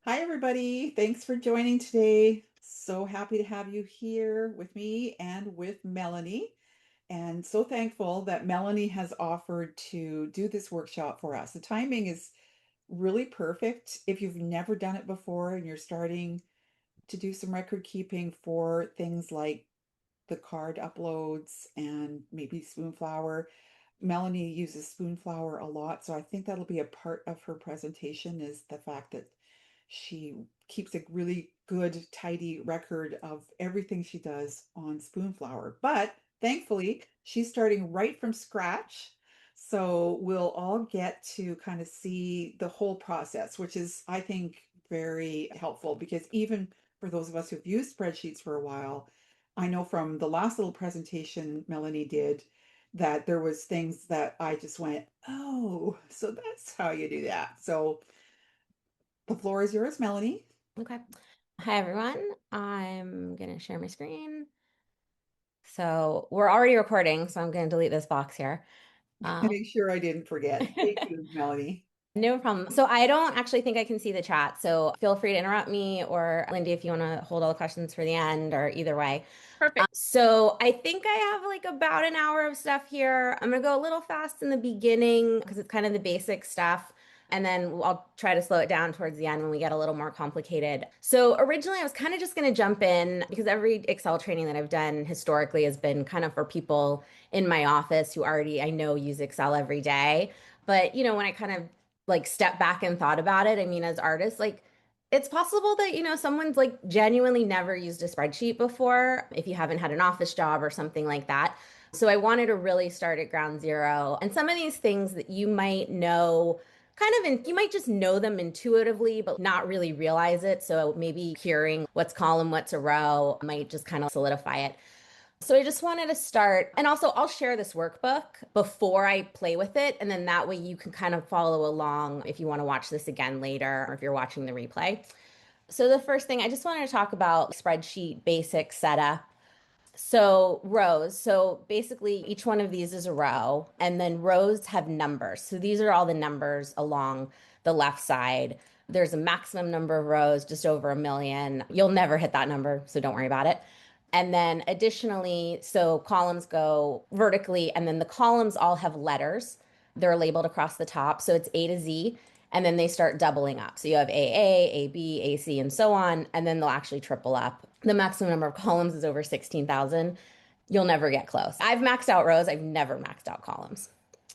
Hi, everybody. Thanks for joining today. So happy to have you here with me and with Melanie. And so thankful that Melanie has offered to do this workshop for us. The timing is really perfect if you've never done it before and you're starting to do some record keeping for things like the card uploads and maybe Spoonflower. Melanie uses Spoonflower a lot, so I think that'll be a part of her presentation is the fact that she keeps a really good, tidy record of everything she does on Spoonflower. But thankfully, she's starting right from scratch. So we'll all get to kind of see the whole process, which is, I think, very helpful because even for those of us who've used spreadsheets for a while, I know from the last little presentation Melanie did that there was things that I just went, oh, so that's how you do that. So the floor is yours, Melanie. Okay. Hi, everyone. I'm going to share my screen. So we're already recording, so I'm going to delete this box here. Um, Make sure I didn't forget. Thank you, Melanie. no problem. So I don't actually think I can see the chat. So feel free to interrupt me or Lindy if you want to hold all the questions for the end or either way. So I think I have like about an hour of stuff here. I'm gonna go a little fast in the beginning because it's kind of the basic stuff. And then I'll try to slow it down towards the end when we get a little more complicated. So originally I was kind of just going to jump in because every Excel training that I've done historically has been kind of for people in my office who already I know use Excel every day. But when I kind of like stepped back and thought about it, I mean, as artists, like it's possible that, someone's like genuinely never used a spreadsheet before if you haven't had an office job or something like that. So I wanted to really start at ground zero. And some of these things that you might know you might just know them intuitively, but not really realize it. So maybe hearing what's column, what's a row might just kind of solidify it. So I just wanted to start, and also I'll share this workbook before I play with it, and then that way you can kind of follow along if you want to watch this again later or if you're watching the replay. So the first thing I just wanted to talk about spreadsheet basic setup. So rows. So basically each one of these is a row and then rows have numbers. So these are all the numbers along the left side. There's a maximum number of rows, just over 1 million. You'll never hit that number, so don't worry about it. And then additionally, so columns go vertically, and then the columns all have letters. They're labeled across the top. So it's A to Z, and then they start doubling up. So you have AA, AB, AC, and so on, and then they'll actually triple up. The maximum number of columns is over 16,000. You'll never get close. I've maxed out rows, I've never maxed out columns.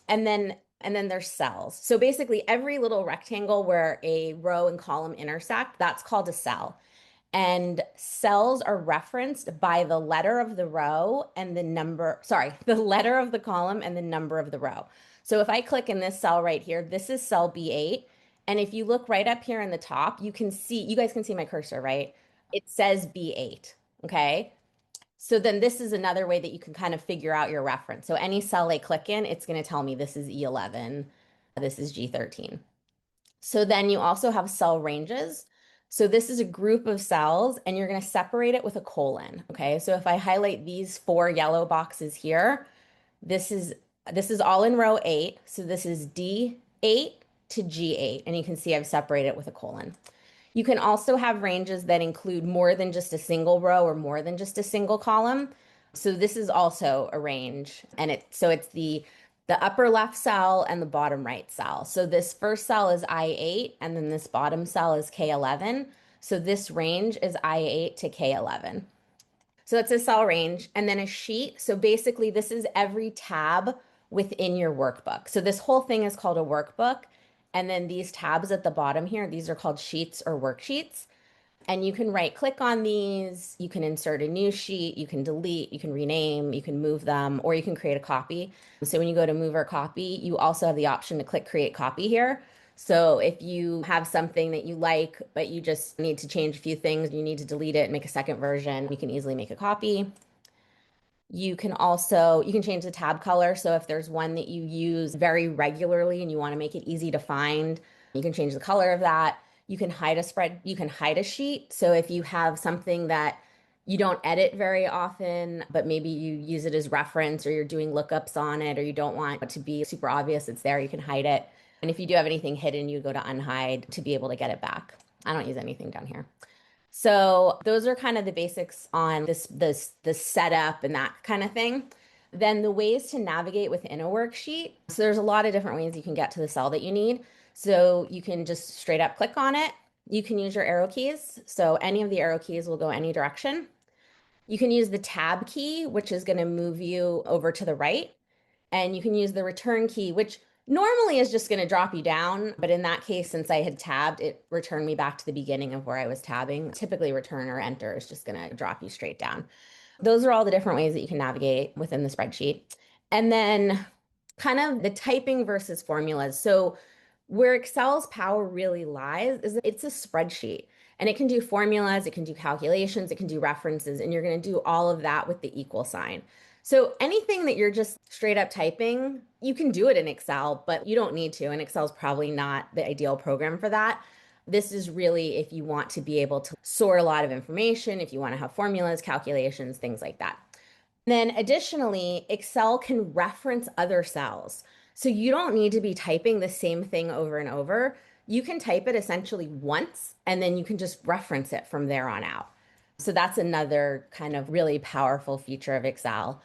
And then there's cells. So basically every little rectangle where a row and column intersect, that's called a cell. And cells are referenced by the letter of the row and the number, sorry, the letter of the column and the number of the row. So if I click in this cell right here, this is cell B8. And if you look right up here in the top, you guys can see my cursor, right? It says B8. Okay. So then this is another way that you can kind of figure out your reference. So any cell I click in, it's going to tell me this is E11, this is G13. So then you also have cell ranges. So this is a group of cells and you're going to separate it with a colon. Okay. So if I highlight these four yellow boxes here, this is this is all in row 8. So this is D8 to G8 and you can see I've separated it with a colon. You can also have ranges that include more than just a single row or more than just a single column. So this is also a range and it's the upper left cell and the bottom right cell. So this first cell is I8 and then this bottom cell is K11. So this range is I8 to K11. So that's a cell range and then a sheet. So basically this is every tab within your workbook. So this whole thing is called a workbook. And then these tabs at the bottom here, these are called sheets or worksheets. And you can right click on these, you can insert a new sheet, you can delete, you can rename, you can move them, or you can create a copy. So when you go to move or copy, you also have the option to click create copy here. So if you have something that you like, but you just need to change a few things, you need to delete it and make a second version, you can easily make a copy. You can change the tab color. So if there's one that you use very regularly and you want to make it easy to find, you can change the color of that. You can hide a sheet. So if you have something that you don't edit very often, but maybe you use it as reference or you're doing lookups on it or you don't want it to be super obvious it's there, you can hide it. And if you do have anything hidden, you go to unhide to be able to get it back. I don't use anything down here. So those are kind of the basics on the setup and that kind of thing. Then the ways to navigate within a worksheet. So there's a lot of different ways you can get to the cell that you need. So you can just straight up click on it. You can use your arrow keys. So any of the arrow keys will go any direction. You can use the tab key, which is going to move you over to the right. And you can use the return key, which normally is just going to drop you down. But in that case, since I had tabbed, it returned me back to the beginning of where I was tabbing. Typically, return or enter is just going to drop you straight down. Those are all the different ways that you can navigate within the spreadsheet. And then kind of the typing versus formulas. So where Excel's power really lies is that it's a spreadsheet and it can do formulas, it can do calculations, it can do references, and you're going to do all of that with the equal sign. So anything that you're just straight up typing, you can do it in Excel, but you don't need to. And Excel's probably not the ideal program for that. This is really if you want to be able to sort a lot of information, if you want to have formulas, calculations, things like that. Then additionally, Excel can reference other cells. So you don't need to be typing the same thing over and over. You can type it essentially once and then you can just reference it from there on out. So that's another kind of really powerful feature of Excel.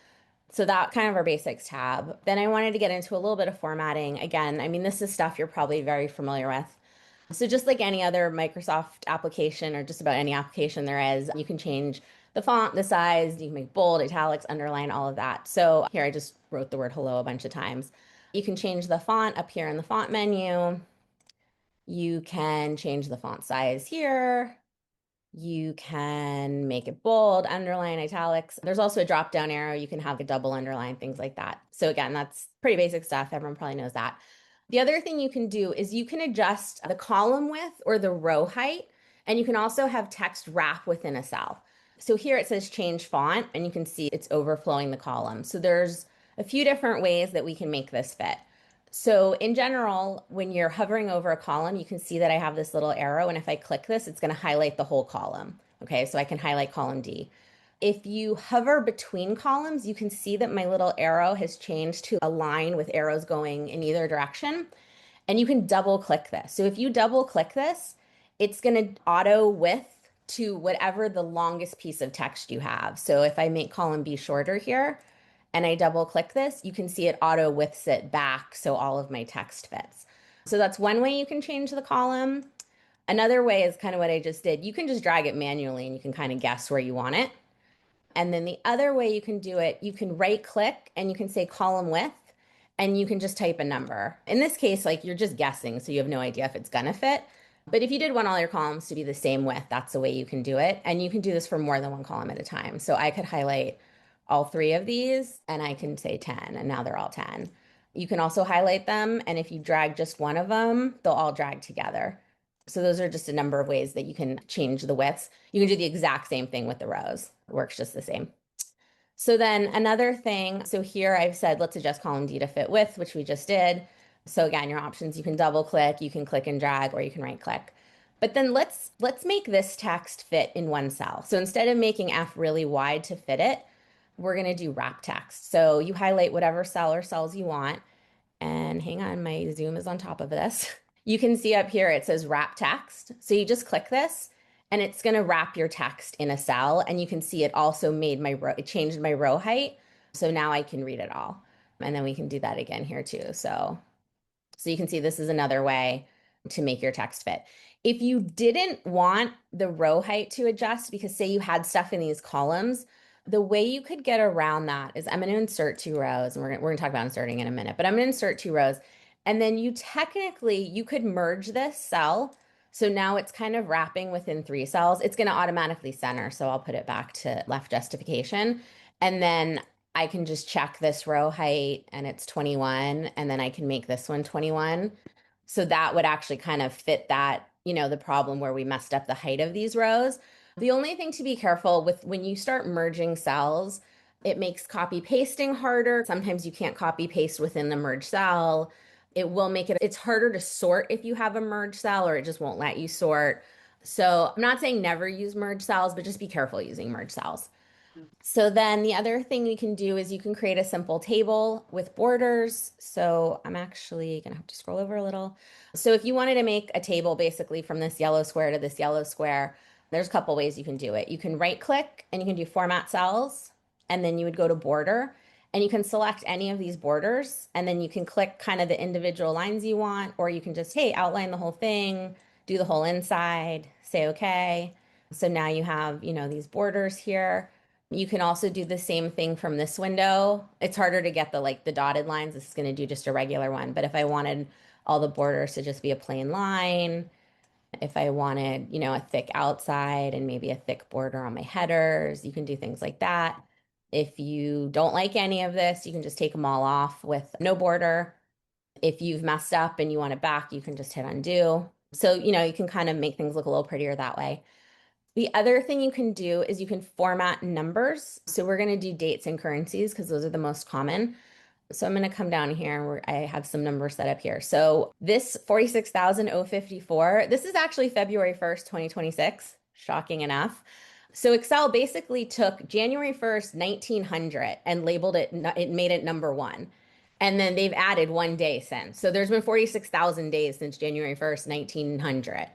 So that kind of our basics tab. Then I wanted to get into a little bit of formatting. Again, I mean, this is stuff you're probably very familiar with. So just like any other Microsoft application or just about any application there is, you can change the font, the size, you can make bold, italics, underline, all of that. So here I just wrote the word hello a bunch of times. You can change the font up here in the font menu. You can change the font size here. You can make it bold, underline, italics. There's also a drop down arrow. You can have a double underline, things like that. So again, that's pretty basic stuff. Everyone probably knows that. The other thing you can do is you can adjust the column width or the row height, and you can also have text wrap within a cell. So here it says change font, and you can see it's overflowing the column. So there's a few different ways that we can make this fit. So in general, when you're hovering over a column, you can see that I have this little arrow, and if I click this, it's going to highlight the whole column. Okay, so I can highlight column D. If you hover between columns, you can see that my little arrow has changed to a line with arrows going in either direction, and you can double click this. So if you double click this, it's going to auto width to whatever the longest piece of text you have. So if I make column B shorter here, and I double click this, you can see it auto widths it back so all of my text fits. So that's one way you can change the column. Another way is kind of what I just did. You can just drag it manually and you can kind of guess where you want it. And then the other way you can do it, you can right click and you can say column width and you can just type a number. In this case, like you're just guessing, so you have no idea if it's gonna fit. But if you did want all your columns to be the same width, that's the way you can do it. And you can do this for more than one column at a time. So I could highlight all three of these and I can say 10 and now they're all 10. You can also highlight them and if you drag just one of them, they'll all drag together. So those are just a number of ways that you can change the widths. You can do the exact same thing with the rows. It works just the same. So then another thing, so here I've said, let's adjust column D to fit width, which we just did. So again, your options, you can double click, you can click and drag, or you can right click. But then let's make this text fit in one cell. So instead of making F really wide to fit it, we're going to do wrap text. So you highlight whatever cell or cells you want. And hang on, my zoom is on top of this. You can see up here it says wrap text. So you just click this and it's going to wrap your text in a cell. And you can see it also made my row, it changed my row height. So now I can read it all. And then we can do that again here too. So you can see this is another way to make your text fit. If you didn't want the row height to adjust, because say you had stuff in these columns, the way you could get around that is I'm going to insert two rows, and we're going to talk about inserting in a minute, but I'm going to insert two rows. And then you could merge this cell. So now it's kind of wrapping within three cells. It's going to automatically center. So I'll put it back to left justification. And then I can just check this row height and it's 21. And then I can make this one 21. So that would actually kind of fit that, the problem where we messed up the height of these rows. The only thing to be careful with when you start merging cells, it makes copy pasting harder. Sometimes you can't copy paste within the merged cell. It will make it's harder to sort if you have a merged cell or it just won't let you sort. So I'm not saying never use merged cells, but just be careful using merged cells. So then the other thing you can do is you can create a simple table with borders. So I'm actually gonna have to scroll over a little. So if you wanted to make a table basically from this yellow square to this yellow square, there's a couple ways you can do it. You can right click and you can do format cells, and then you would go to border and you can select any of these borders, and then you can click kind of the individual lines you want, or you can just, hey, outline the whole thing, do the whole inside, say okay. So now you have, these borders here. You can also do the same thing from this window. It's harder to get the dotted lines. This is going to do just a regular one. But if I wanted all the borders to just be a plain line, if I wanted, a thick outside and maybe a thick border on my headers, you can do things like that. If you don't like any of this, you can just take them all off with no border. If you've messed up and you want it back, you can just hit undo. So, you can kind of make things look a little prettier that way. The other thing you can do is you can format numbers. So we're going to do dates and currencies because those are the most common. So I'm going to come down here where I have some numbers set up here. So this 46,054, this is actually February 1st, 2026. Shocking enough. So Excel basically took January 1st, 1900 and labeled it, it made it number one. And then they've added one day since. So there's been 46,000 days since January 1st, 1900.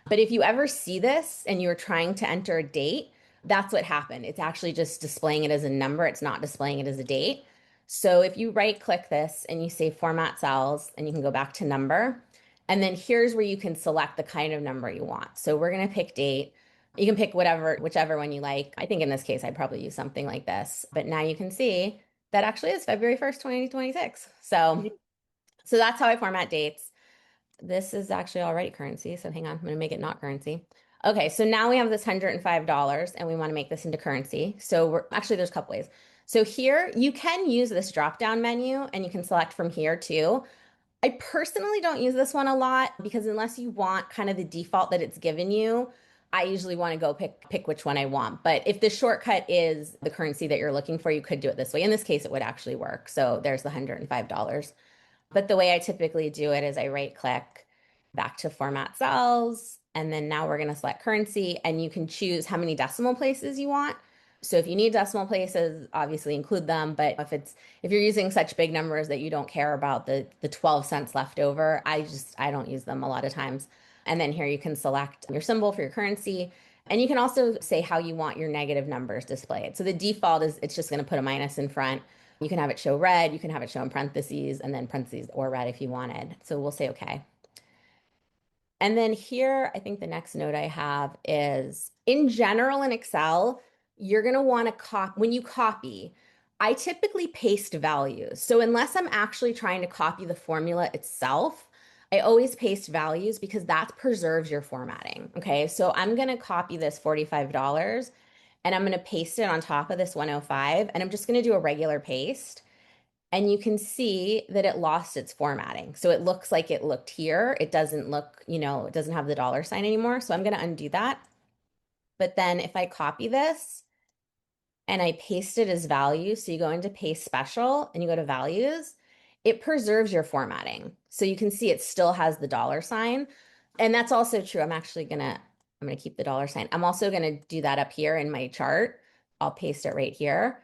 But if you ever see this and you're trying to enter a date, that's what happened. It's actually just displaying it as a number. It's not displaying it as a date. So if you right click this and you say format cells and you can go back to number, and then here's where you can select the kind of number you want. So we're going to pick date. You can pick whichever one you like. I think in this case, I'd probably use something like this. But now you can see that actually is February 1st, 2026. So that's how I format dates. This is actually already currency. So hang on, I'm going to make it not currency. Okay, so now we have this $105 and we want to make this into currency. So we're actually, there's a couple ways. So here you can use this drop down menu and you can select from here too. I personally don't use this one a lot because unless you want kind of the default that it's given you, I usually want to go pick which one I want. But if the shortcut is the currency that you're looking for, you could do it this way. In this case, it would actually work. So there's the $105. But the way I typically do it is I right click back to format cells, and then now we're going to select currency, and you can choose how many decimal places you want. So if you need decimal places, obviously include them. But if you're using such big numbers that you don't care about the 12 cents left over, I don't use them a lot of times. And then here you can select your symbol for your currency. And you can also say how you want your negative numbers displayed. So the default is it's just going to put a minus in front. You can have it show red, you can have it show in parentheses, and then parentheses or red if you wanted. So we'll say okay. And then here, I think the next note I have is in general in Excel, you're going to want to copy, when you copy, I typically paste values. So unless I'm actually trying to copy the formula itself, I always paste values because that preserves your formatting. Okay, so I'm going to copy this $45 and I'm going to paste it on top of this 105, and I'm just going to do a regular paste. And you can see that it lost its formatting. So it looks like it looked here. It doesn't look, it doesn't have the dollar sign anymore. So I'm going to undo that. But then if I copy this and I paste it as values, so you go into paste special and you go to values, it preserves your formatting. So you can see it still has the dollar sign. And that's also true. I'm going to keep the dollar sign. I'm also going to do that up here in my chart. I'll paste it right here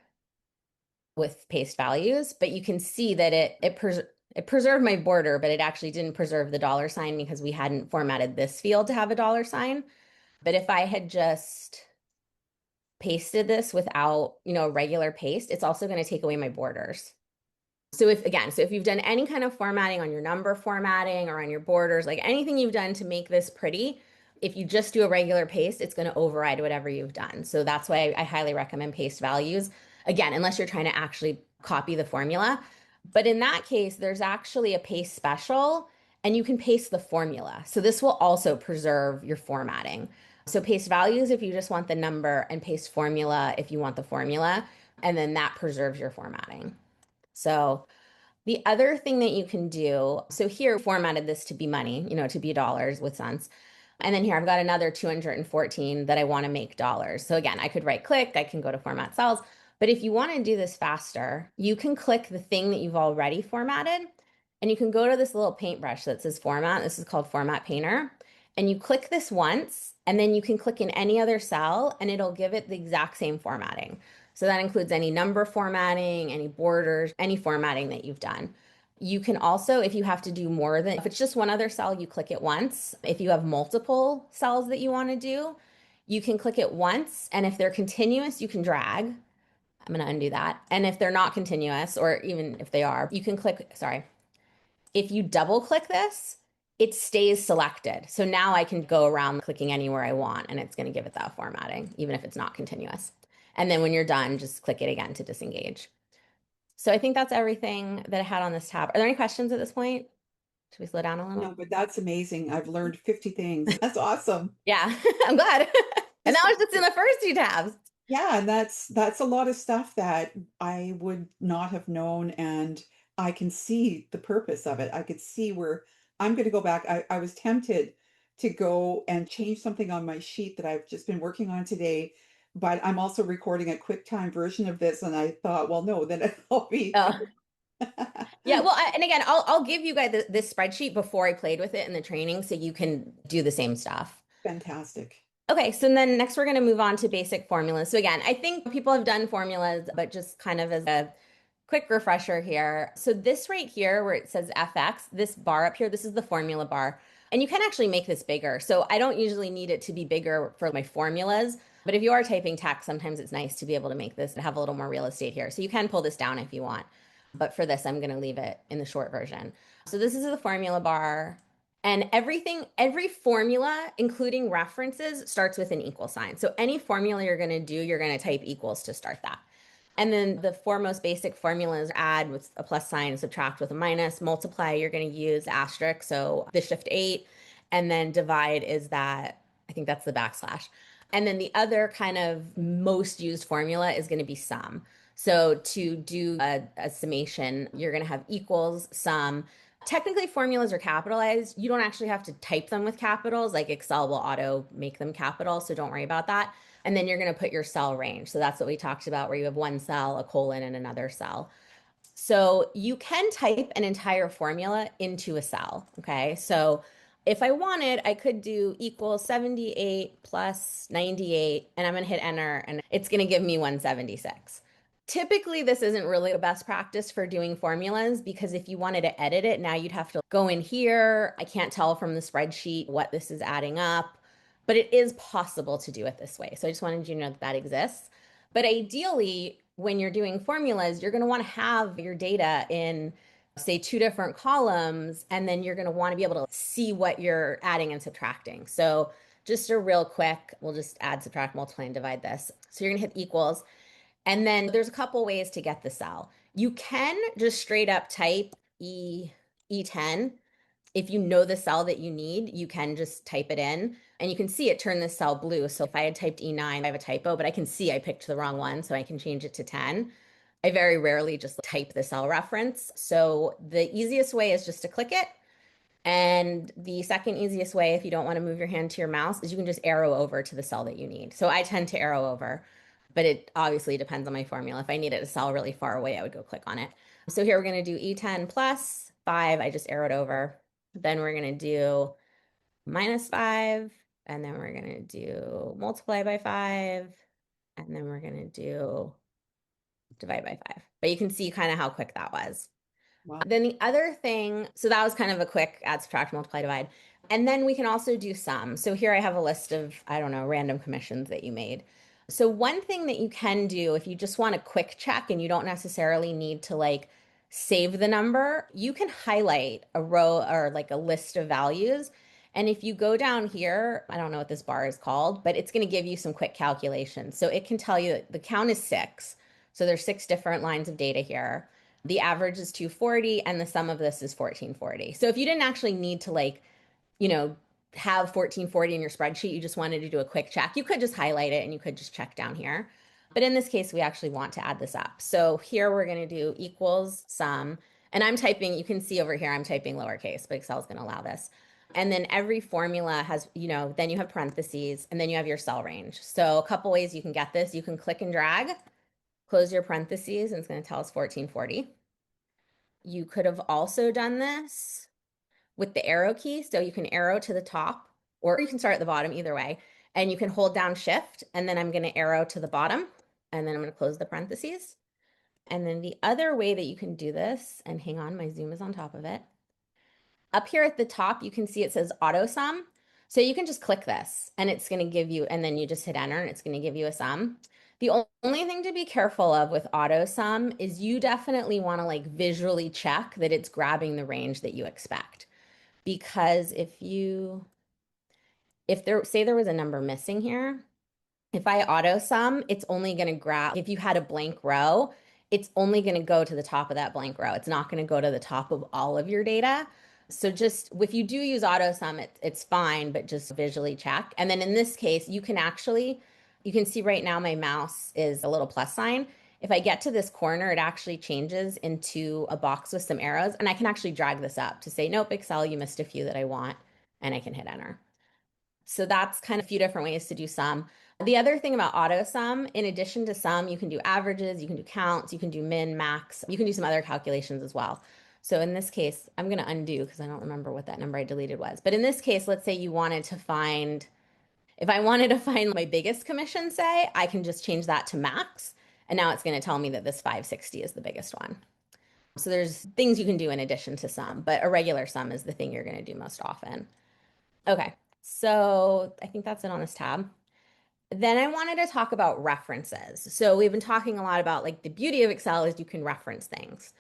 with paste values, but you can see that it preserved my border, but it actually didn't preserve the dollar sign because we hadn't formatted this field to have a dollar sign. But if I had just pasted this without, regular paste, it's also going to take away my borders. So if you've done any kind of formatting on your number formatting or on your borders, like anything you've done to make this pretty, if you just do a regular paste, it's going to override whatever you've done. So that's why I highly recommend paste values. Again, unless you're trying to actually copy the formula. But in that case, there's actually a paste special and you can paste the formula. So this will also preserve your formatting. So paste values if you just want the number, and paste formula if you want the formula, and then that preserves your formatting. So the other thing that you can do, so here formatted this to be money, to be dollars with cents. And then here I've got another 214 that I want to make dollars. So again, I could right click, I can go to format cells. But if you want to do this faster, you can click the thing that you've already formatted and you can go to this little paintbrush that says format. This is called Format Painter. And you click this once and then you can click in any other cell and it'll give it the exact same formatting. So that includes any number formatting, any borders, any formatting that you've done. You can also, if you have to do more than, if it's just one other cell, you click it once. If you have multiple cells that you want to do, you can click it once. And if they're continuous, you can drag. I'm going to undo that. And if they're not continuous, or even if they are, you can click, sorry, if you double click this, it stays selected. So now I can go around clicking anywhere I want and it's going to give it that formatting, even if it's not continuous. And then when you're done, just click it again to disengage. So I think that's everything that I had on this tab. Are there any questions at this point? Should we slow down a little? No, but that's amazing. I've learned 50 things. That's awesome. Yeah, I'm glad. And that Just was just in the first two tabs. yeah, and that's a lot of stuff that I would not have known, and I can see the purpose of it. I could see where I'm going to go back. I was tempted to go and change something on my sheet that I've just been working on today, but I'm also recording a QuickTime version of this, and I thought, well, no, then I'll be Oh, yeah. Well, and again, I'll give you guys this spreadsheet before I played with it in the training so you can do the same stuff. fantastic. Okay, so then next we're going to move on to basic formulas. So again, I think people have done formulas, but just kind of as a quick refresher here. So this right here where it says FX, this bar up here, this is the formula bar. And you can actually make this bigger. So I don't usually need it to be bigger for my formulas, but if you are typing text, sometimes it's nice to be able to make this and have a little more real estate here. So you can pull this down if you want. But for this, I'm going to leave it in the short version. So this is the formula bar. And everything, every formula, including references, starts with an equal sign. So any formula you're going to do, you're going to type equals to start that. And then the four most basic formulas add with a plus sign, subtract with a minus, multiply, you're going to use asterisk. So the shift eight. And then divide is that, I think that's the backslash. And then the other kind of most used formula is going to be sum. So to do a summation, you're going to have equals, sum. Technically, formulas are capitalized. You don't actually have to type them with capitals, like Excel will auto make them capital. So don't worry about that. And then you're going to put your cell range. So that's what we talked about, where you have one cell, a colon, and another cell. So you can type an entire formula into a cell. Okay. So if I wanted, I could do equals 78 plus 98, and I'm going to hit enter, and it's going to give me 176. Typically, this isn't really the best practice for doing formulas because if you wanted to edit it, now you'd have to go in here. I can't tell from the spreadsheet what this is adding up, but it is possible to do it this way. So I just wanted you to know that that exists. But ideally, when you're doing formulas, you're going to want to have your data in, say, two different columns, and then you're going to want to be able to see what you're adding and subtracting. So just a real quick, we'll just add, subtract, multiply, and divide this. So you're going to hit equals. And then there's a couple ways to get the cell. You can just straight up type E10. If you know the cell that you need, you can just type it in and you can see it turn this cell blue. So if I had typed E9, I have a typo, but I can see I picked the wrong one, so I can change it to 10. I very rarely just type the cell reference. So the easiest way is just to click it. And the second easiest way, if you don't want to move your hand to your mouse, is you can just arrow over to the cell that you need. So I tend to arrow over, but it obviously depends on my formula. If I needed a cell really far away, I would go click on it. So here we're going to do E10 plus 5. I just arrowed over. Then we're going to do minus 5. And then we're going to do multiply by 5. And then we're going to do divide by 5. But you can see kind of how quick that was. Wow. Then the other thing, so that was kind of a quick add, subtract, multiply, divide. And then we can also do sum. So here I have a list of, I don't know, random commissions that you made. So one thing that you can do if you just want a quick check and you don't necessarily need to like save the number, you can highlight a row or like a list of values. And if you go down here, I don't know what this bar is called, but it's going to give you some quick calculations. So it can tell you that the count is 6. So there's 6 different lines of data here. The average is 240 and the sum of this is 1440. So if you didn't actually need to like, you know, have 1440 in your spreadsheet, you just wanted to do a quick check, you could just highlight it and you could just check down here. But in this case, we actually want to add this up. So here we're going to do equals sum. And I'm typing, you can see over here, I'm typing lowercase, but Excel is going to allow this. And then every formula has, you know, then you have parentheses and then you have your cell range. So a couple ways you can get this. You can click and drag, close your parentheses, and it's going to tell us 1440. You could have also done this with the arrow key. So you can arrow to the top or you can start at the bottom either way. And you can hold down shift and then I'm going to arrow to the bottom. and then I'm going to close the parentheses. And then the other way that you can do this, and hang on, my zoom is on top of it. Up here at the top, you can see it says auto sum. So you can just click this and it's going to give you, and then you just hit enter and it's going to give you a sum. The only thing to be careful of with auto sum is you definitely want to like visually check that it's grabbing the range that you expect. Because if there, say there was a number missing here, if I auto sum, it's only going to grab, if you had a blank row, it's only going to go to the top of that blank row. It's not going to go to the top of all of your data. So just if you do use auto sum, it's fine, but just visually check. And then in this case, you can actually, you can see right now my mouse is a little plus sign. If I get to this corner, it actually changes into a box with some arrows, and I can actually drag this up to say, nope, Excel, you missed a few that I want, and I can hit enter. So that's kind of a few different ways to do sum. The other thing about auto sum, in addition to sum, you can do averages, you can do counts, you can do min, max, you can do some other calculations as well. So in this case, I'm going to undo because I don't remember what that number I deleted was. But in this case, let's say you wanted to find, if I wanted to find my biggest commission, say, I can just change that to max. And now it's going to tell me that this 560 is the biggest one. So there's things you can do in addition to sum, but a regular sum is the thing you're going to do most often. Okay, so I think that's it on this tab. Then I wanted to talk about references. So we've been talking a lot about like the beauty of Excel is you can reference things.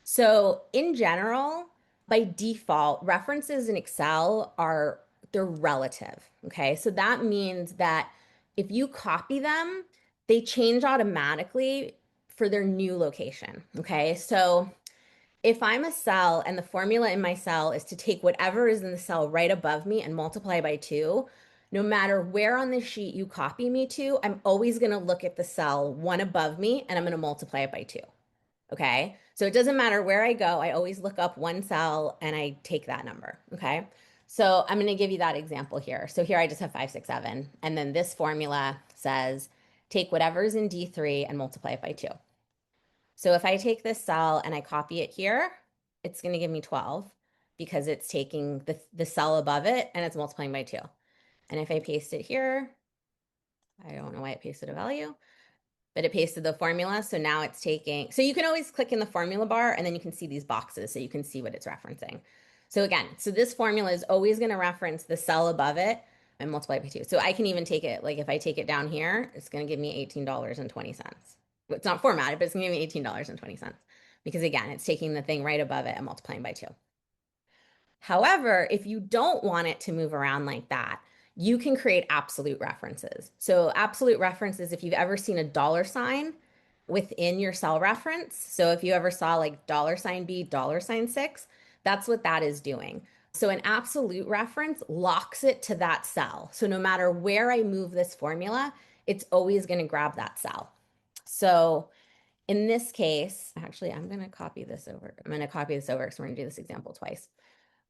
So in general, by default, references in Excel are they're relative. Okay. So that means that if you copy them, they change automatically for their new location. Okay. So if I'm a cell and the formula in my cell is to take whatever is in the cell right above me and multiply by 2, no matter where on the sheet you copy me to, I'm always going to look at the cell one above me and I'm going to multiply it by 2. Okay. So it doesn't matter where I go, I always look up one cell and I take that number. Okay. So I'm going to give you that example here. So here I just have 567. And then this formula says take whatever's in D3 and multiply it by 2. So if I take this cell and I copy it here, it's going to give me 12 because it's taking the cell above it and it's multiplying by 2. And if I paste it here, I don't know why it pasted a value, but it pasted the formula. So now it's taking, so you can always click in the formula bar and then you can see these boxes so you can see what it's referencing. So again, so this formula is always going to reference the cell above it and multiply by 2. So I can even take it, like if I take it down here, it's going to give me $18.20. It's not formatted, but it's going to give me $18.20 because again, it's taking the thing right above it and multiplying by 2. However, if you don't want it to move around like that, you can create absolute references. So absolute references, if you've ever seen a dollar sign within your cell reference. So if you ever saw like $B, $6, that's what that is doing. So an absolute reference locks it to that cell. So no matter where I move this formula, it's always going to grab that cell. So in this case, actually, I'm going to copy this over. I'm going to copy this over because we're going to do this example twice.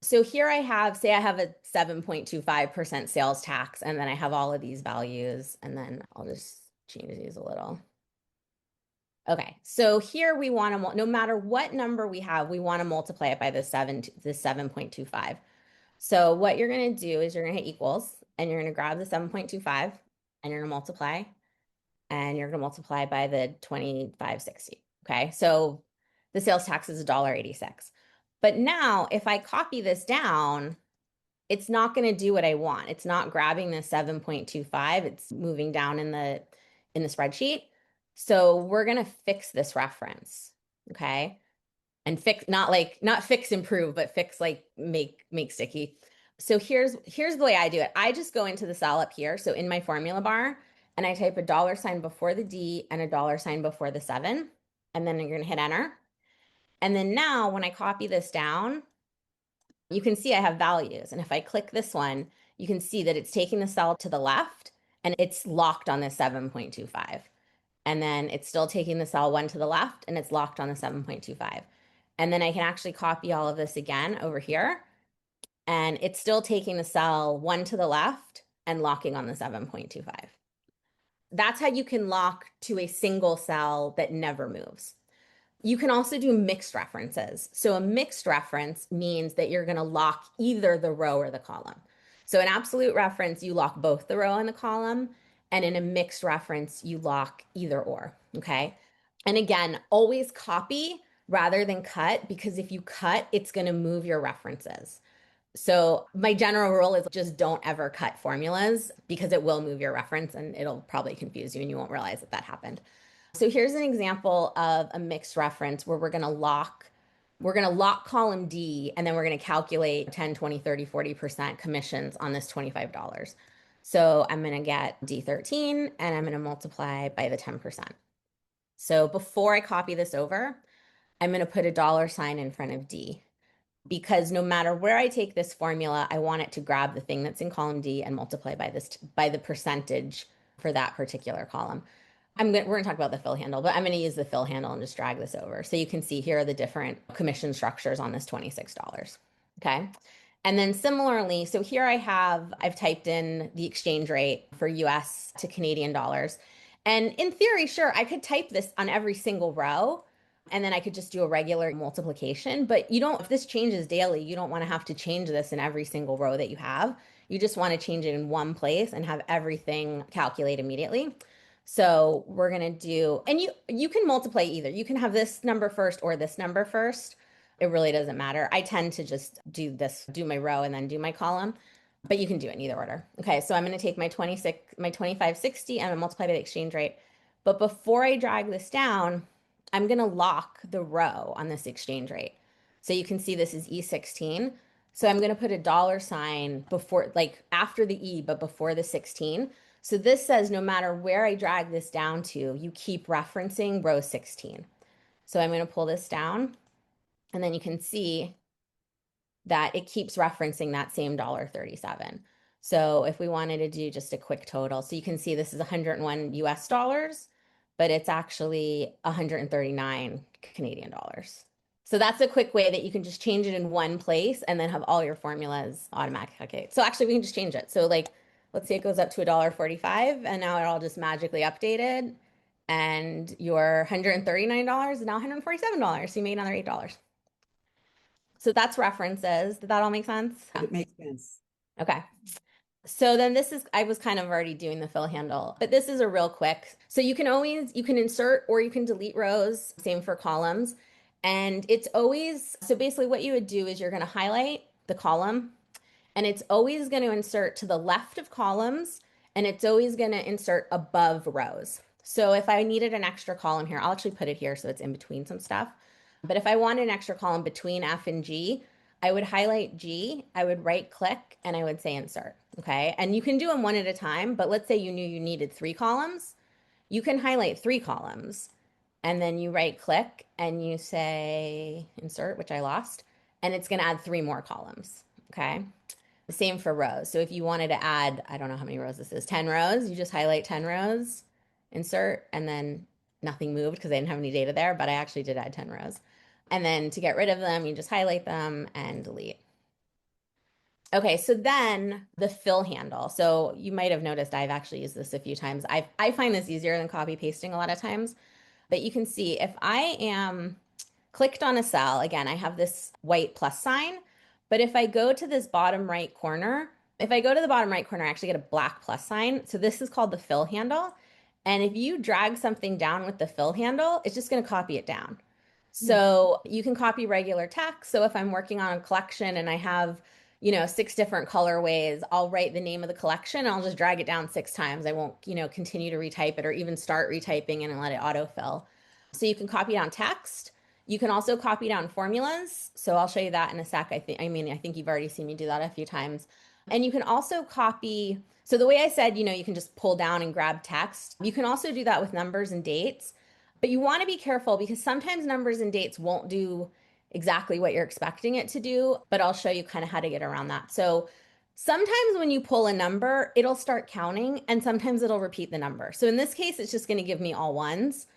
So here I have, say I have a 7.25% sales tax, and then I have all of these values, and then I'll just change these a little. Okay, so here we want to, no matter what number we have, we want to multiply it by the 7.25. So what you're going to do is you're going to hit equals, and you're going to grab the 7.25, and you're going to multiply, and you're going to multiply by the 2560. Okay, so the sales tax is $1.86. But now if I copy this down, it's not going to do what I want. It's not grabbing the 7.25. It's moving down in the spreadsheet. So we're going to fix this reference. Okay. And fix, not fix improve, but fix like make sticky. So here's the way I do it. I just go into the cell up here. So in my formula bar, and I type a dollar sign before the D and a dollar sign before the 7. And then you're going to hit enter. And then now when I copy this down, you can see I have values. And if I click this one, you can see that it's taking the cell to the left and it's locked on the 7.25. And then it's still taking the cell one to the left and it's locked on the 7.25. And then I can actually copy all of this again over here. And it's still taking the cell one to the left and locking on the 7.25. That's how you can lock to a single cell that never moves. You can also do mixed references. So a mixed reference means that you're going to lock either the row or the column. So an absolute reference, you lock both the row and the column. And in a mixed reference, you lock either or. Okay. And again, always copy rather than cut, because if you cut, it's going to move your references. So my general rule is just don't ever cut formulas because it will move your reference and it'll probably confuse you and you won't realize that that happened. So here's an example of a mixed reference where we're going to lock column D, and then we're going to calculate 10, 20, 30, 40% commissions on this $25. So I'm going to get D13 and I'm going to multiply by the 10%. So before I copy this over, I'm going to put a dollar sign in front of D, because no matter where I take this formula, I want it to grab the thing that's in column D and multiply by the percentage for that particular column. We're going to talk about the fill handle, but I'm going to use the fill handle and just drag this over. So you can see here are the different commission structures on this $26. Okay. And then similarly, so here I've typed in the exchange rate for US to Canadian dollars. And in theory, sure, I could type this on every single row and then I could just do a regular multiplication. But if this changes daily, you don't want to have to change this in every single row that you have. You just want to change it in one place and have everything calculate immediately. So we're going to do, and you can multiply either. You can have this number first or this number first. It really doesn't matter. I tend to just do my row and then do my column, but you can do it in either order. Okay, so I'm going to take my 2560 and I'm going to multiply by the exchange rate. But before I drag this down, I'm going to lock the row on this exchange rate. So you can see this is E16. So I'm going to put a dollar sign before, like after the E, but before the 16. So this says no matter where I drag this down to, you keep referencing row 16. So I'm going to pull this down, and then you can see that it keeps referencing that same $1.37. So if we wanted to do just a quick total, so you can see this is 101 US dollars, but it's actually 139 Canadian dollars. So that's a quick way that you can just change it in one place and then have all your formulas automatically calculate. So actually we can just change it. So like, let's say it goes up to $1.45 and now it all just magically updated and your $139 is now $147. So you made another $8. So that's references. Did that all make sense? It makes sense. Okay. So then I was kind of already doing the fill handle, but this is a real quick. So you can insert or you can delete rows, same for columns. And so basically what you would do is you're going to highlight the column and it's always going to insert to the left of columns and it's always going to insert above rows. So if I needed an extra column here, I'll actually put it here so it's in between some stuff. But if I wanted an extra column between F and G, I would highlight G, I would right click, and I would say insert. Okay. And you can do them one at a time, but let's say you knew you needed 3 columns. You can highlight 3 columns and then you right click and you say insert, which I lost, and it's going to add 3 more columns. Okay. The same for rows. So if you wanted to add, I don't know how many rows this is, 10 rows, you just highlight 10 rows, insert, and then nothing moved because I didn't have any data there, but I actually did add 10 rows. And then to get rid of them, you just highlight them and delete. Okay, so then the fill handle. So you might have noticed I've actually used this a few times. I find this easier than copy pasting a lot of times. But you can see if I am clicked on a cell, again, I have this white plus sign. But if I go to this bottom right corner, I actually get a black plus sign. So this is called the fill handle. And if you drag something down with the fill handle, it's just going to copy it down. So you can copy regular text. So if I'm working on a collection and I have, 6 different colorways, I'll write the name of the collection and I'll just drag it down 6 times. I won't, continue to retype it or even start retyping and let it autofill. So you can copy down text. You can also copy down formulas. So I'll show you that in a sec. I think you've already seen me do that a few times. And you can also copy. So the way I said, you can just pull down and grab text. You can also do that with numbers and dates. But you want to be careful because sometimes numbers and dates won't do exactly what you're expecting it to do, but I'll show you kind of how to get around that. So sometimes when you pull a number, it'll start counting and sometimes it'll repeat the number. So in this case, it's just going to give me all ones,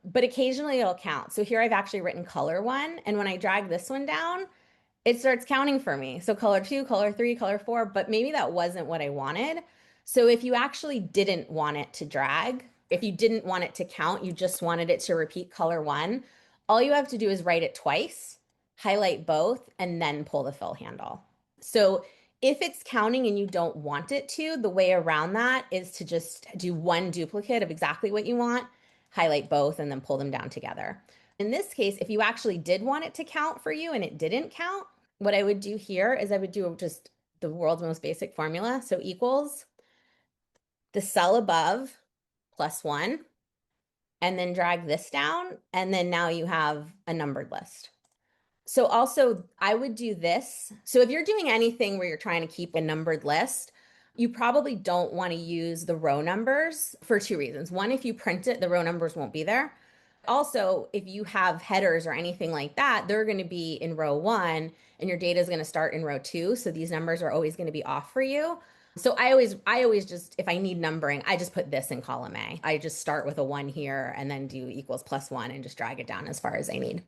but occasionally it'll count. So here I've actually written color 1, and when I drag this one down, it starts counting for me. So color 2, color 3, color 4, but maybe that wasn't what I wanted. So if you actually didn't want it to drag, if you didn't want it to count, you just wanted it to repeat color 1, all you have to do is write it twice, highlight both, and then pull the fill handle. So If it's counting and you don't want it to, the way around that is to just do one duplicate of exactly what you want, highlight both, and then pull them down together. In this case, if you actually did want it to count for you and it didn't count, what I would do here is I would do just the world's most basic formula. So equals the cell above plus one, and then drag this down. And then now you have a numbered list. So also, I would do this. So if you're doing anything where you're trying to keep a numbered list, you probably don't want to use the row numbers for two reasons. One, if you print it, the row numbers won't be there. Also, if you have headers or anything like that, they're going to be in row one and your data is going to start in row two. So these numbers are always going to be off for you. So I always just, if I need numbering, I just put this in column A. I just start with a one here and then do equals plus one and just drag it down as far as I need.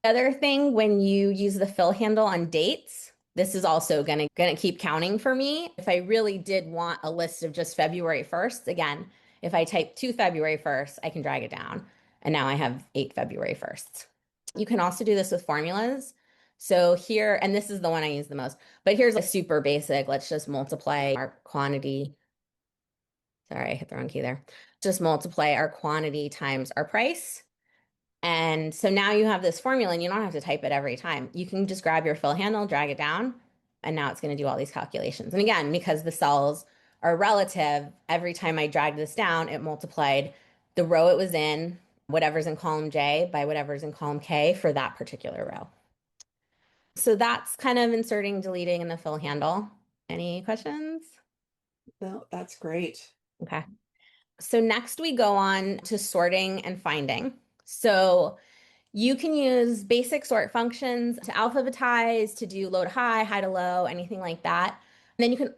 Other thing, when you use the fill handle on dates, this is also gonna keep counting for me. If I really did want a list of just February 1st, again, if I type to February 1st, I can drag it down. And now I have 8 February 1st. You can also do this with formulas. So here, and this is the one I use the most, but here's a super basic. Let's just multiply our quantity. Sorry, I hit the wrong key there. Just multiply our quantity times our price. And so now you have this formula and you don't have to type it every time. You can just grab your fill handle, drag it down, and now it's going to do all these calculations. And again, because the cells are relative, every time I dragged this down, it multiplied the row it was in, whatever's in column J, by whatever's in column K for that particular row. So that's kind of inserting, deleting in the fill handle. Any questions? No, that's great. Okay. So next we go on to sorting and finding. So you can use basic sort functions to alphabetize, to do low to high, high to low, anything like that. And then you can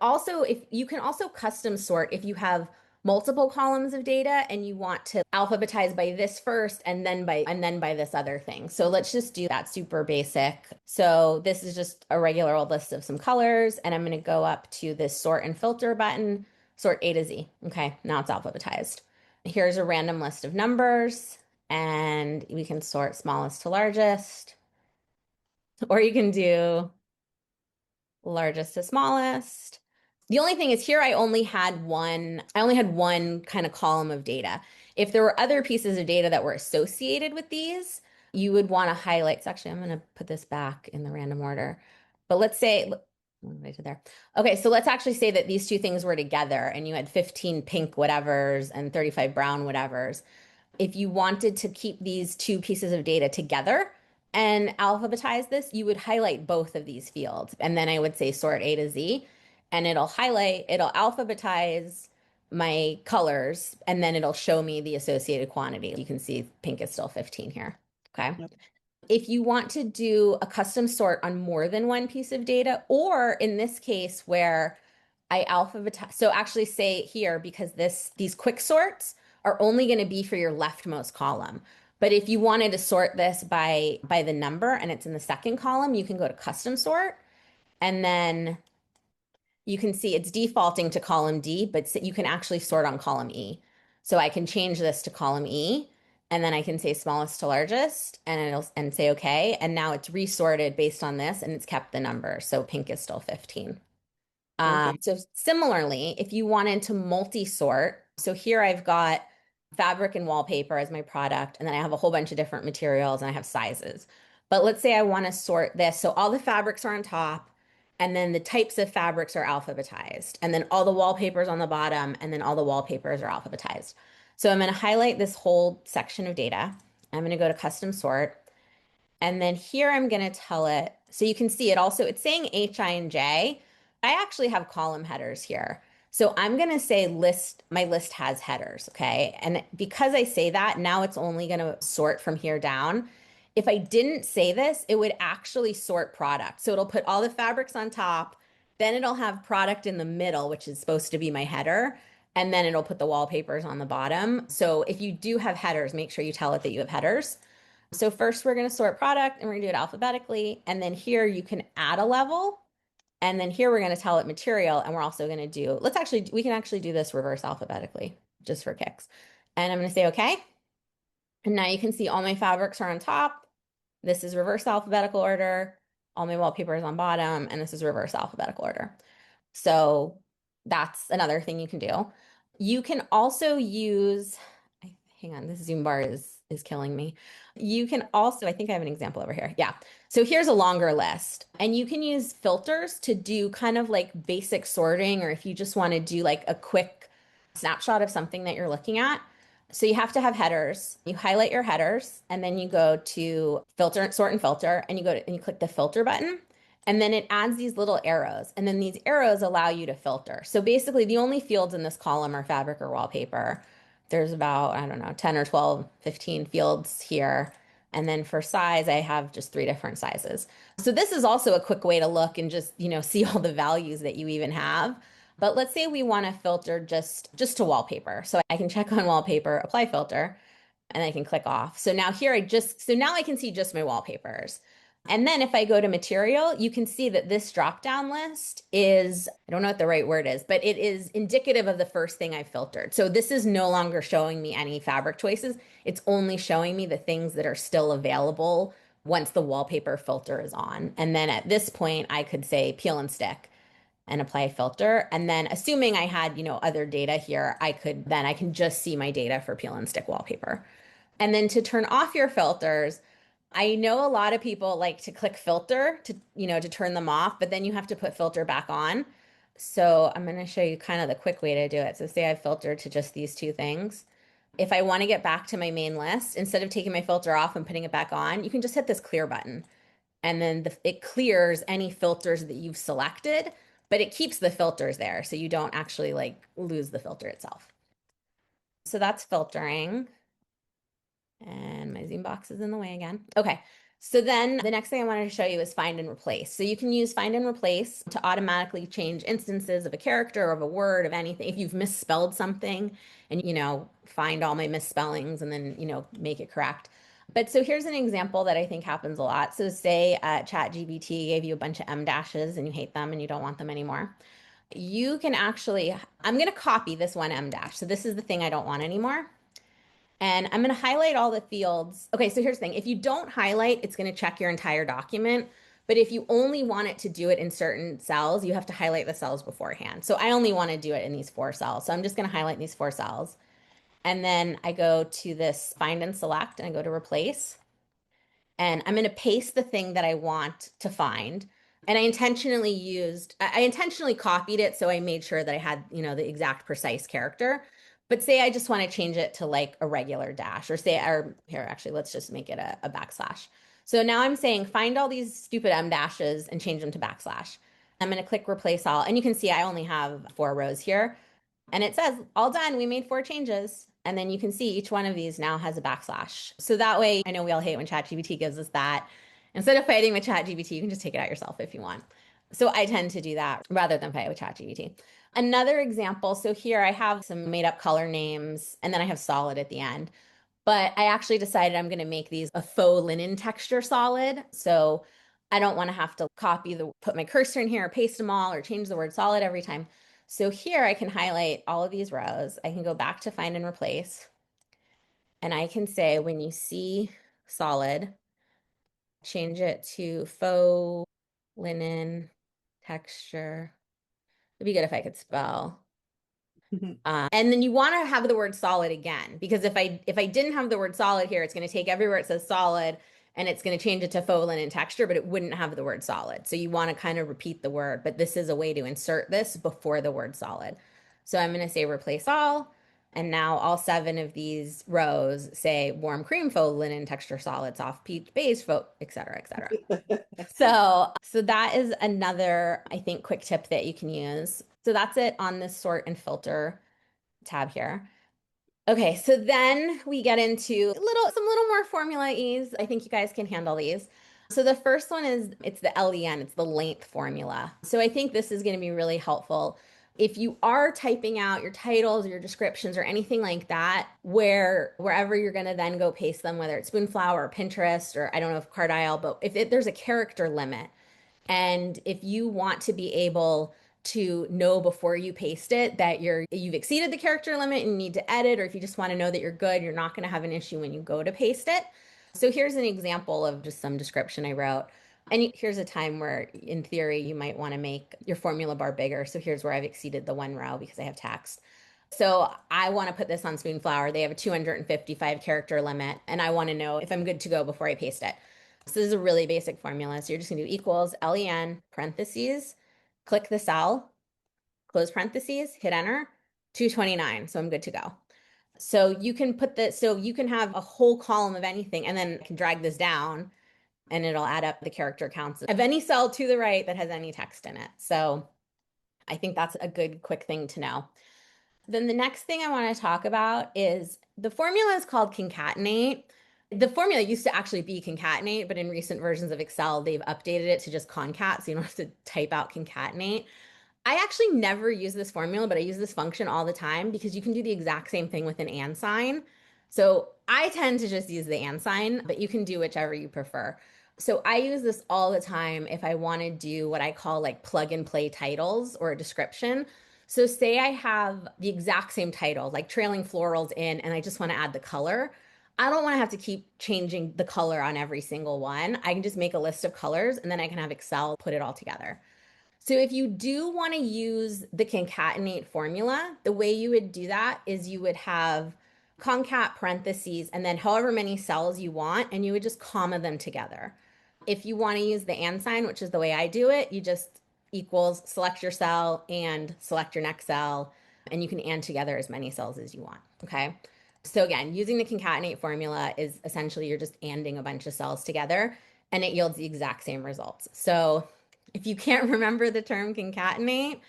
also custom sort if you have multiple columns of data and you want to alphabetize by this first and then by this other thing. So let's just do that super basic. So this is just a regular old list of some colors, and I'm going to go up to this sort and filter button, sort A to Z. Okay, now it's alphabetized. Here's a random list of numbers, and we can sort smallest to largest, or you can do largest to smallest. The only thing is here I only had one kind of column of data. If there were other pieces of data that were associated with these, you would want to highlight. So actually, I'm going to put this back in the random order. But let's say, what did I do there? Okay, so let's actually say that these two things were together and you had 15 pink whatevers and 35 brown whatevers. If you wanted to keep these two pieces of data together and alphabetize this, you would highlight both of these fields. And then I would say sort A to Z, and it'll alphabetize my colors, and then it'll show me the associated quantity. You can see pink is still 15 here. Okay. Yep. If you want to do a custom sort on more than one piece of data, or in this case where I alphabetize, so actually say here, because these quick sorts are only going to be for your leftmost column. But if you wanted to sort this by the number and it's in the second column, you can go to custom sort, and then you can see it's defaulting to column D, but you can actually sort on column E. So I can change this to column E, and then I can say smallest to largest, and say okay. And now it's resorted based on this, and it's kept the number. So pink is still 15. Perfect. So similarly, if you wanted to multi-sort, so here I've got fabric and wallpaper as my product, and then I have a whole bunch of different materials and I have sizes. But let's say I want to sort this. So all the fabrics are on top, and then the types of fabrics are alphabetized, and then all the wallpapers on the bottom, and then all the wallpapers are alphabetized. So I'm going to highlight this whole section of data. I'm going to go to custom sort. And then here I'm going to tell it, so you can see it's saying H, I, and J. I actually have column headers here. So I'm going to say my list has headers, okay? And because I say that, now it's only going to sort from here down. If I didn't say this, it would actually sort product. So it'll put all the fabrics on top, then it'll have product in the middle, which is supposed to be my header, and then it'll put the wallpapers on the bottom. So if you do have headers, make sure you tell it that you have headers. So first we're going to sort product and we're going to do it alphabetically. And then here you can add a level. And then here we're going to tell it material. And we're also going to we can actually do this reverse alphabetically just for kicks. And I'm going to say, okay. And now you can see all my fabrics are on top. This is reverse alphabetical order. all my wallpaper is on bottom, and this is reverse alphabetical order. So that's another thing you can do. You can also use, hang on, this Zoom bar is killing me. You can also, I think I have an example over here. Yeah. So here's a longer list, and you can use filters to do kind of like basic sorting, or if you just want to do like a quick snapshot of something that you're looking at. So you have to have headers. You highlight your headers, and then you go to filter, sort and filter, and you go to, and you click the filter button. And then it adds these little arrows, and then these arrows allow you to filter. So basically, the only fields in this column are fabric or wallpaper. There's about, I don't know, 10 or 12, 15 fields here. And then for size, I have just three different sizes. So this is also a quick way to look and just, see all the values that you even have. But let's say we want to filter just to wallpaper. So I can check on wallpaper, apply filter, and I can click off. So now here so now I can see just my wallpapers. And then if I go to material, you can see that this drop down list is, I don't know what the right word is, but it is indicative of the first thing I filtered. So this is no longer showing me any fabric choices. It's only showing me the things that are still available once the wallpaper filter is on. And then at this point, I could say peel and stick and apply a filter. And then assuming I had, other data here, I can just see my data for peel and stick wallpaper. And then to turn off your filters, I know a lot of people like to click filter to turn them off, but then you have to put filter back on. So I'm going to show you kind of the quick way to do it. So say I've filtered to just these two things. If I want to get back to my main list, instead of taking my filter off and putting it back on, you can just hit this clear button. And then it clears any filters that you've selected, but it keeps the filters there. So you don't actually like lose the filter itself. So that's filtering. And my Zoom box is in the way again. Okay. So then the next thing I wanted to show you is find and replace. So you can use find and replace to automatically change instances of a character, of a word, of anything. If you've misspelled something and, find all my misspellings and then, make it correct. But so here's an example that I think happens a lot. So say ChatGPT gave you a bunch of M dashes and you hate them and you don't want them anymore. You can actually, I'm going to copy this one M dash. So this is the thing I don't want anymore. And I'm going to highlight all the fields. Okay, so here's the thing. If you don't highlight, it's going to check your entire document. But if you only want it to do it in certain cells, you have to highlight the cells beforehand. So I only want to do it in these 4 cells. So I'm just going to highlight these 4 cells. And then I go to this find and select and I go to replace. And I'm going to paste the thing that I want to find. And I intentionally copied it. So I made sure that I had, the exact precise character. But say I just want to change it to like a regular dash or here, actually, let's just make it a backslash. So now I'm saying find all these stupid M dashes and change them to backslash. I'm going to click replace all. And you can see I only have 4 rows here. And it says, all done, we made 4 changes. And then you can see each one of these now has a backslash. So that way, I know we all hate when ChatGPT gives us that. Instead of fighting with ChatGPT, you can just take it out yourself if you want. So I tend to do that rather than fight with ChatGPT. Another example, so here I have some made up color names and then I have solid at the end. But I actually decided I'm going to make these a faux linen texture solid. So I don't want to have to put my cursor in here or paste them all or change the word solid every time. So here I can highlight all of these rows. I can go back to find and replace. And I can say when you see solid, change it to faux linen texture. It'd be good if I could spell. And then you want to have the word solid again, because if I didn't have the word solid here, it's going to take everywhere it says solid and it's going to change it to faux linen texture, but it wouldn't have the word solid. So you want to kind of repeat the word, but this is a way to insert this before the word solid. So I'm going to say replace all. And now all 7 of these rows say warm cream faux linen texture solid, soft peach beige faux, et cetera, et cetera. So that is another, I think, quick tip that you can use. So that's it on this sort and filter tab here. Okay, so then we get into some little more formula ease. I think you guys can handle these. So the first one it's the LEN, it's the length formula. So I think this is going to be really helpful if you are typing out your titles or your descriptions or anything like that, wherever you're going to then go paste them, whether it's Spoonflower or Pinterest or I don't know if Cardile, but if there's a character limit, and if you want to be able to know before you paste it that you've exceeded the character limit and you need to edit, or if you just want to know that you're good, you're not going to have an issue when you go to paste it. So here's an example of just some description I wrote. And here's a time where, in theory, you might want to make your formula bar bigger. So here's where I've exceeded the one row because I have text. So I want to put this on Spoonflower. They have a 255 character limit, and I want to know if I'm good to go before I paste it. So this is a really basic formula. So you're just going to do equals len parentheses, click the cell, close parentheses, hit enter, 229. So I'm good to go. So you can put this, so you can have a whole column of anything and then can drag this down and it'll add up the character counts of any cell to the right that has any text in it. So I think that's a good quick thing to know. Then the next thing I want to talk about is the formula is called concatenate. The formula used to actually be concatenate, but in recent versions of Excel, they've updated it to just concat, so you don't have to type out concatenate. I actually never use this formula, but I use this function all the time because you can do the exact same thing with an and sign. So I tend to just use the and sign, but you can do whichever you prefer. So I use this all the time if I want to do what I call like plug and play titles or a description. So say I have the exact same title, like trailing florals in, and I just want to add the color. I don't want to have to keep changing the color on every single one. I can just make a list of colors and then I can have Excel put it all together. So if you do want to use the concatenate formula, the way you would do that is you would have concat parentheses and then however many cells you want, and you would just comma them together. If you want to use the and sign, which is the way I do it, you just equals select your cell and select your next cell, and you can and together as many cells as you want. Okay. So again, using the concatenate formula is essentially you're just anding a bunch of cells together and it yields the exact same results. So if you can't remember the term concatenate,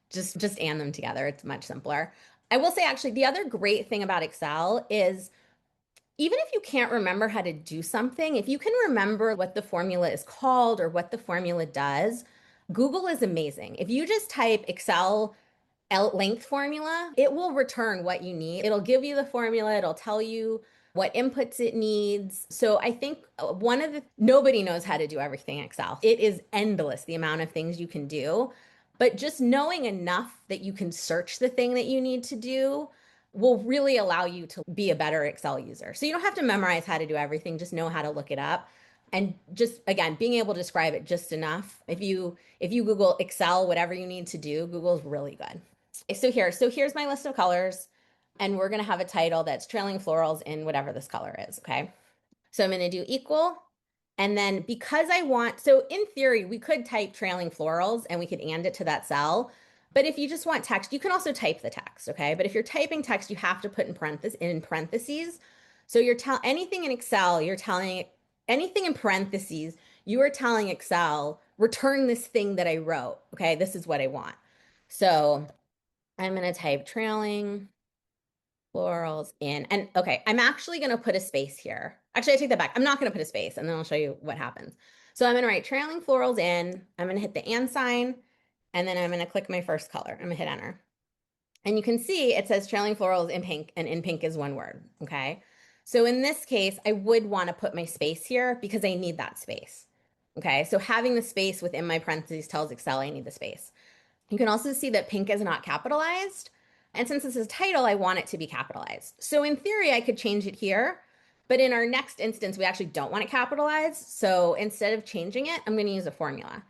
just and them together. It's much simpler. I will say actually the other great thing about Excel is even if you can't remember how to do something, if you can remember what the formula is called or what the formula does, Google is amazing. If you just type Excel length formula, it will return what you need. It'll give you the formula, it'll tell you what inputs it needs. So I think nobody knows how to do everything in Excel. It is endless the amount of things you can do. But just knowing enough that you can search the thing that you need to do will really allow you to be a better Excel user. So you don't have to memorize how to do everything, just know how to look it up. And just again, being able to describe it just enough. If you Google Excel, whatever you need to do, Google's really good. So here's my list of colors, and we're gonna have a title that's trailing florals in whatever this color is, okay? So I'm gonna do equal, and then because so in theory, we could type trailing florals and we could and it to that cell. But if you just want text, you can also type the text, okay? But if you're typing text, you have to put in parentheses. So anything in Excel, you're telling anything in parentheses, you are telling Excel, return this thing that I wrote, okay? This is what I want. So I'm going to type trailing florals in. And okay, I'm actually going to put a space here. Actually, I take that back. I'm not going to put a space and then I'll show you what happens. So I'm going to write trailing florals in. I'm going to hit the and sign and then I'm going to click my first color. I'm going to hit enter. And you can see it says trailing florals in pink and in pink is one word. Okay. So in this case, I would want to put my space here because I need that space. Okay. So having the space within my parentheses tells Excel I need the space. You can also see that pink is not capitalized. And since this is title, I want it to be capitalized. So in theory, I could change it here. But in our next instance, we actually don't want it capitalized. So instead of changing it, I'm going to use a formula.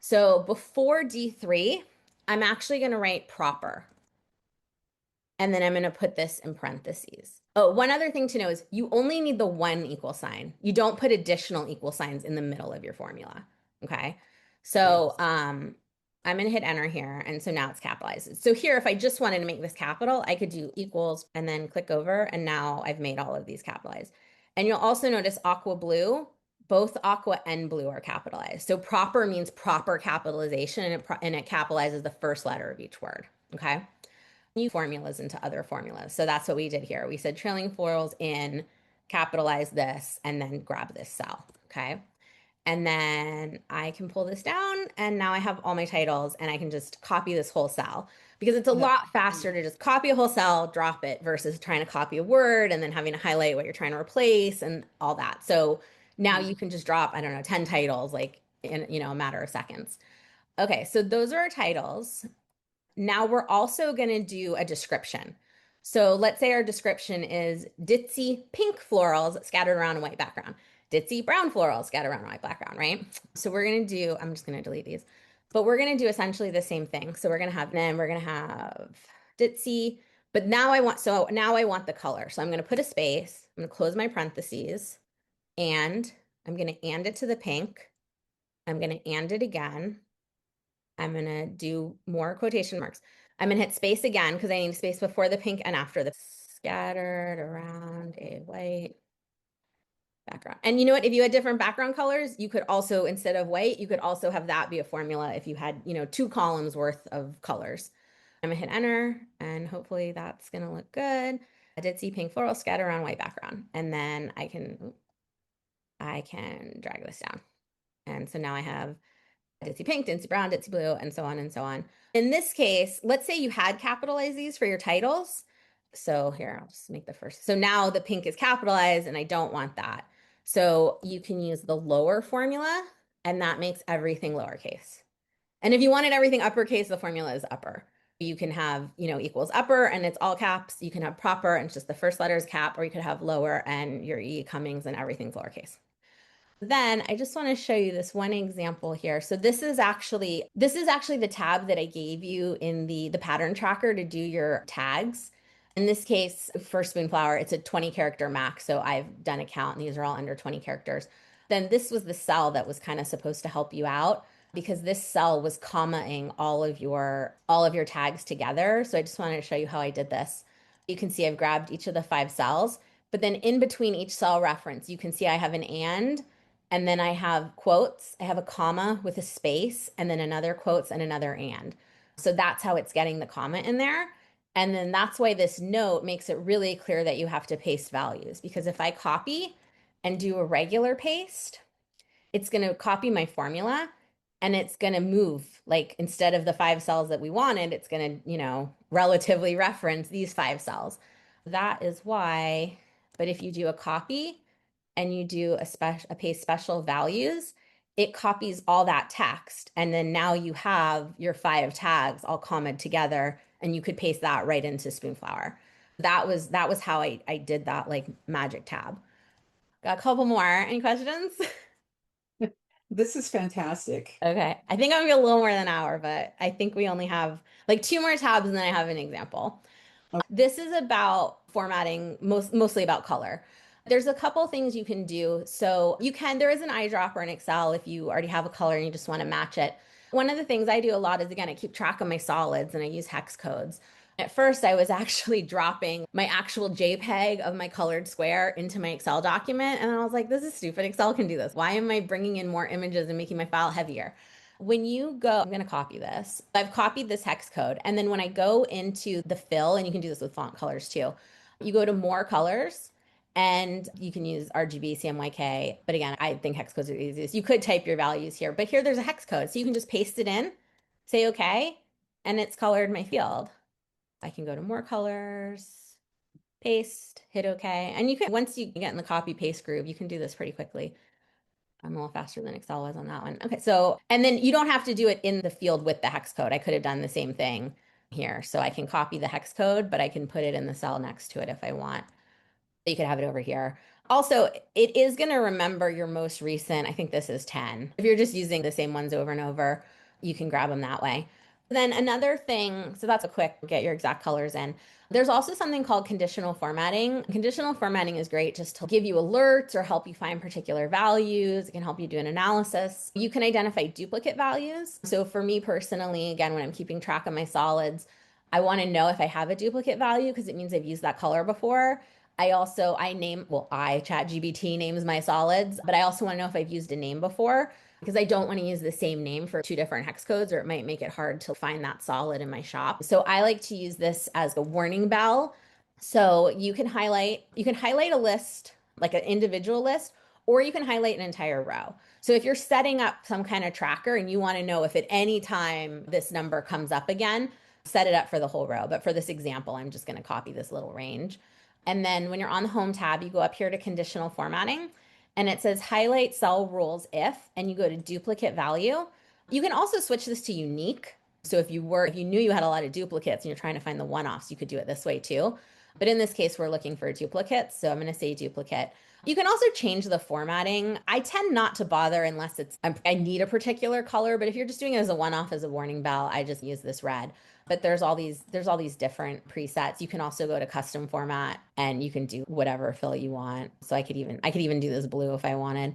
So before D3, I'm actually going to write proper. And then I'm going to put this in parentheses. Oh, one other thing to know is you only need the one equal sign. You don't put additional equal signs in the middle of your formula. Okay. So I'm going to hit enter here. And so now it's capitalized. So here, if I just wanted to make this capital, I could do equals and then click over. And now I've made all of these capitalized. And you'll also notice aqua blue, both aqua and blue are capitalized. So proper means proper capitalization and it capitalizes the first letter of each word. Okay. New formulas into other formulas. So that's what we did here. We said trailing florals in, capitalize this, and then grab this cell. Okay. And then I can pull this down and now I have all my titles and I can just copy this whole cell because it's a lot faster to just copy a whole cell, drop it versus trying to copy a word and then having to highlight what you're trying to replace and all that. So now you can just drop, I don't know, 10 titles like in, a matter of seconds. Okay, so those are our titles. Now we're also going to do a description. So let's say our description is ditzy pink florals scattered around a white background. ditzy brown floral scattered around white background, right? So we're going to do, I'm just going to delete these, but we're going to do essentially the same thing. So we're going to have, then we're going to have ditzy, but now I want the color. So I'm going to put a space, I'm going to close my parentheses, and I'm going to and it to the pink. I'm going to and it again. I'm going to do more quotation marks. I'm going to hit space again because I need space before the pink and after the scattered around a white background. And you know what? If you had different background colors, you could also, instead of white, you could also have that be a formula if you had, two columns worth of colors. I'm gonna hit enter and hopefully that's gonna look good. I did see pink floral scatter around white background. And then I can drag this down. And so now I have ditzy pink, ditzy brown, ditzy blue, and so on and so on. In this case, let's say you had capitalized these for your titles. So here, I'll just make the first. So now the pink is capitalized and I don't want that. So you can use the lower formula and that makes everything lowercase. And if you wanted everything uppercase, the formula is upper. You can have, equals upper and it's all caps. You can have proper and it's just the first letter is cap, or you could have lower and your E Cummings and everything's lowercase. Then I just want to show you this one example here. So this is actually the tab that I gave you in the pattern tracker to do your tags. In this case, for Spoonflower, it's a 20 character max. So I've done a count and these are all under 20 characters. Then this was the cell that was kind of supposed to help you out because this cell was commaing all of your tags together. So I just wanted to show you how I did this. You can see I've grabbed each of the 5 cells, but then in between each cell reference, you can see I have an and then I have quotes. I have a comma with a space, and then another quotes and another and. So that's how it's getting the comma in there. And then that's why this note makes it really clear that you have to paste values. Because if I copy and do a regular paste, it's going to copy my formula and it's going to move. Like instead of the 5 cells that we wanted, it's going to, relatively reference these 5 cells. That is why, but if you do a copy, and you do a paste special values, it copies all that text. And then now you have your 5 tags all commaed together and you could paste that right into Spoonflower. That was how I did that like magic tab. Got a couple more. Any questions? This is fantastic. Okay. I think I'm gonna be a little more than an hour, but I think we only have like 2 more tabs and then I have an example. This is about formatting, mostly about color. There's a couple things you can do. So there is an eyedropper in Excel if you already have a color and you just want to match it. One of the things I do a lot is, again, I keep track of my solids and I use hex codes. At first, I was actually dropping my actual JPEG of my colored square into my Excel document. And I was like, this is stupid. Excel can do this. Why am I bringing in more images and making my file heavier? When you go, I'm going to copy this. I've copied this hex code. And then when I go into the fill, and you can do this with font colors too, you go to more colors and you can use RGB, CMYK. But again, I think hex codes are the easiest. You could type your values here, but here there's a hex code. So you can just paste it in, say okay, and it's colored my field. I can go to more colors, paste, hit okay. And you can, once you get in the copy paste groove, you can do this pretty quickly. I'm a little faster than Excel was on that one. Okay, so, and then you don't have to do it in the field with the hex code. I could have done the same thing here. So I can copy the hex code, but I can put it in the cell next to it if I want. You could have it over here. Also, it is going to remember your most recent, I think this is 10. If you're just using the same ones over and over, you can grab them that way. Then another thing, so that's a quick get your exact colors in. There's also something called conditional formatting. Conditional formatting is great just to give you alerts or help you find particular values. It can help you do an analysis. You can identify duplicate values. So for me personally, again, when I'm keeping track of my solids, I want to know if I have a duplicate value because it means I've used that color before. ChatGPT names my solids, but I also want to know if I've used a name before because I don't want to use the same name for 2 different hex codes or it might make it hard to find that solid in my shop. So I like to use this as a warning bell. So you can highlight a list, like an individual list, or you can highlight an entire row. So if you're setting up some kind of tracker and you want to know if at any time this number comes up again, set it up for the whole row. But for this example, I'm just going to copy this little range. And then when you're on the home tab, you go up here to conditional formatting and it says highlight cell rules if, and you go to duplicate value. You can also switch this to unique. So if you knew you had a lot of duplicates and you're trying to find the one-offs, you could do it this way too. But in this case, we're looking for duplicates. So I'm going to say duplicate. You can also change the formatting. I tend not to bother unless I need a particular color, but if you're just doing it as a one-off as a warning bell, I just use this red. But there's all these different presets. You can also go to custom format and you can do whatever fill you want. So I could even do this blue if I wanted.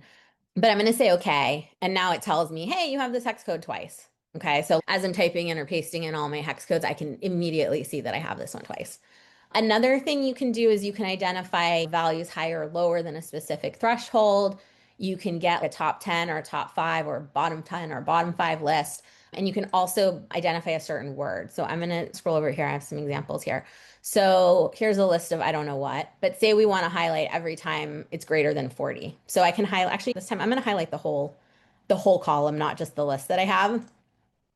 But I'm going to say okay. And now it tells me, hey, you have this hex code twice. Okay. So as I'm typing in or pasting in all my hex codes, I can immediately see that I have this one twice. Another thing you can do is you can identify values higher or lower than a specific threshold. You can get a top 10 or a top five or bottom 10 or bottom five list. And you can also identify a certain word. So I'm going to scroll over here. I have some examples here. So here's a list of I don't know what, but say we want to highlight every time it's greater than 40. So I can highlight, actually this time I'm going to highlight the whole column, not just the list that I have.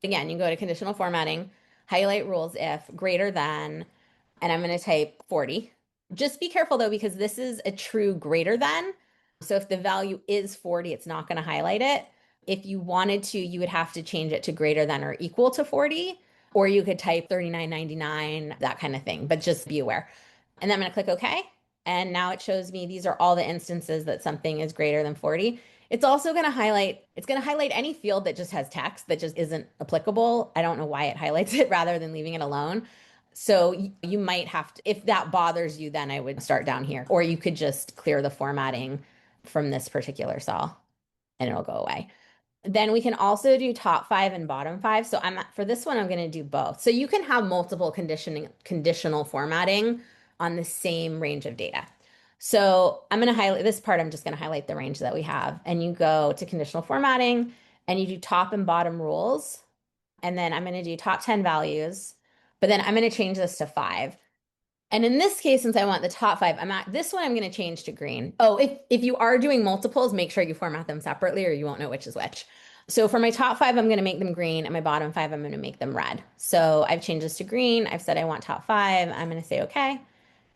Again, you go to conditional formatting, highlight rules if greater than, and I'm going to type 40. Just be careful though, because this is a true greater than. So if the value is 40, it's not going to highlight it. If you wanted to, you would have to change it to greater than or equal to 40, or you could type 39.99, that kind of thing, but just be aware. And then I'm going to click OK. And now it shows me these are all the instances that something is greater than 40. It's going to highlight any field that just has text that just isn't applicable. I don't know why it highlights it rather than leaving it alone. So you might have to, if that bothers you, then I would start down here, or you could just clear the formatting from this particular cell and it'll go away. Then we can also do top five and bottom five. So for this one, I'm going to do both. So you can have multiple conditional formatting on the same range of data. So I'm going to highlight this part. I'm just going to highlight the range that we have. And you go to conditional formatting and you do top and bottom rules. And then I'm going to do top 10 values. But then I'm going to change this to five. And in this case, since I want the top five, this one I'm going to change to green. Oh, if you are doing multiples, make sure you format them separately or you won't know which is which. So for my top five, I'm going to make them green, and my bottom five, I'm going to make them red. So I've changed this to green. I've said I want top five. I'm going to say okay.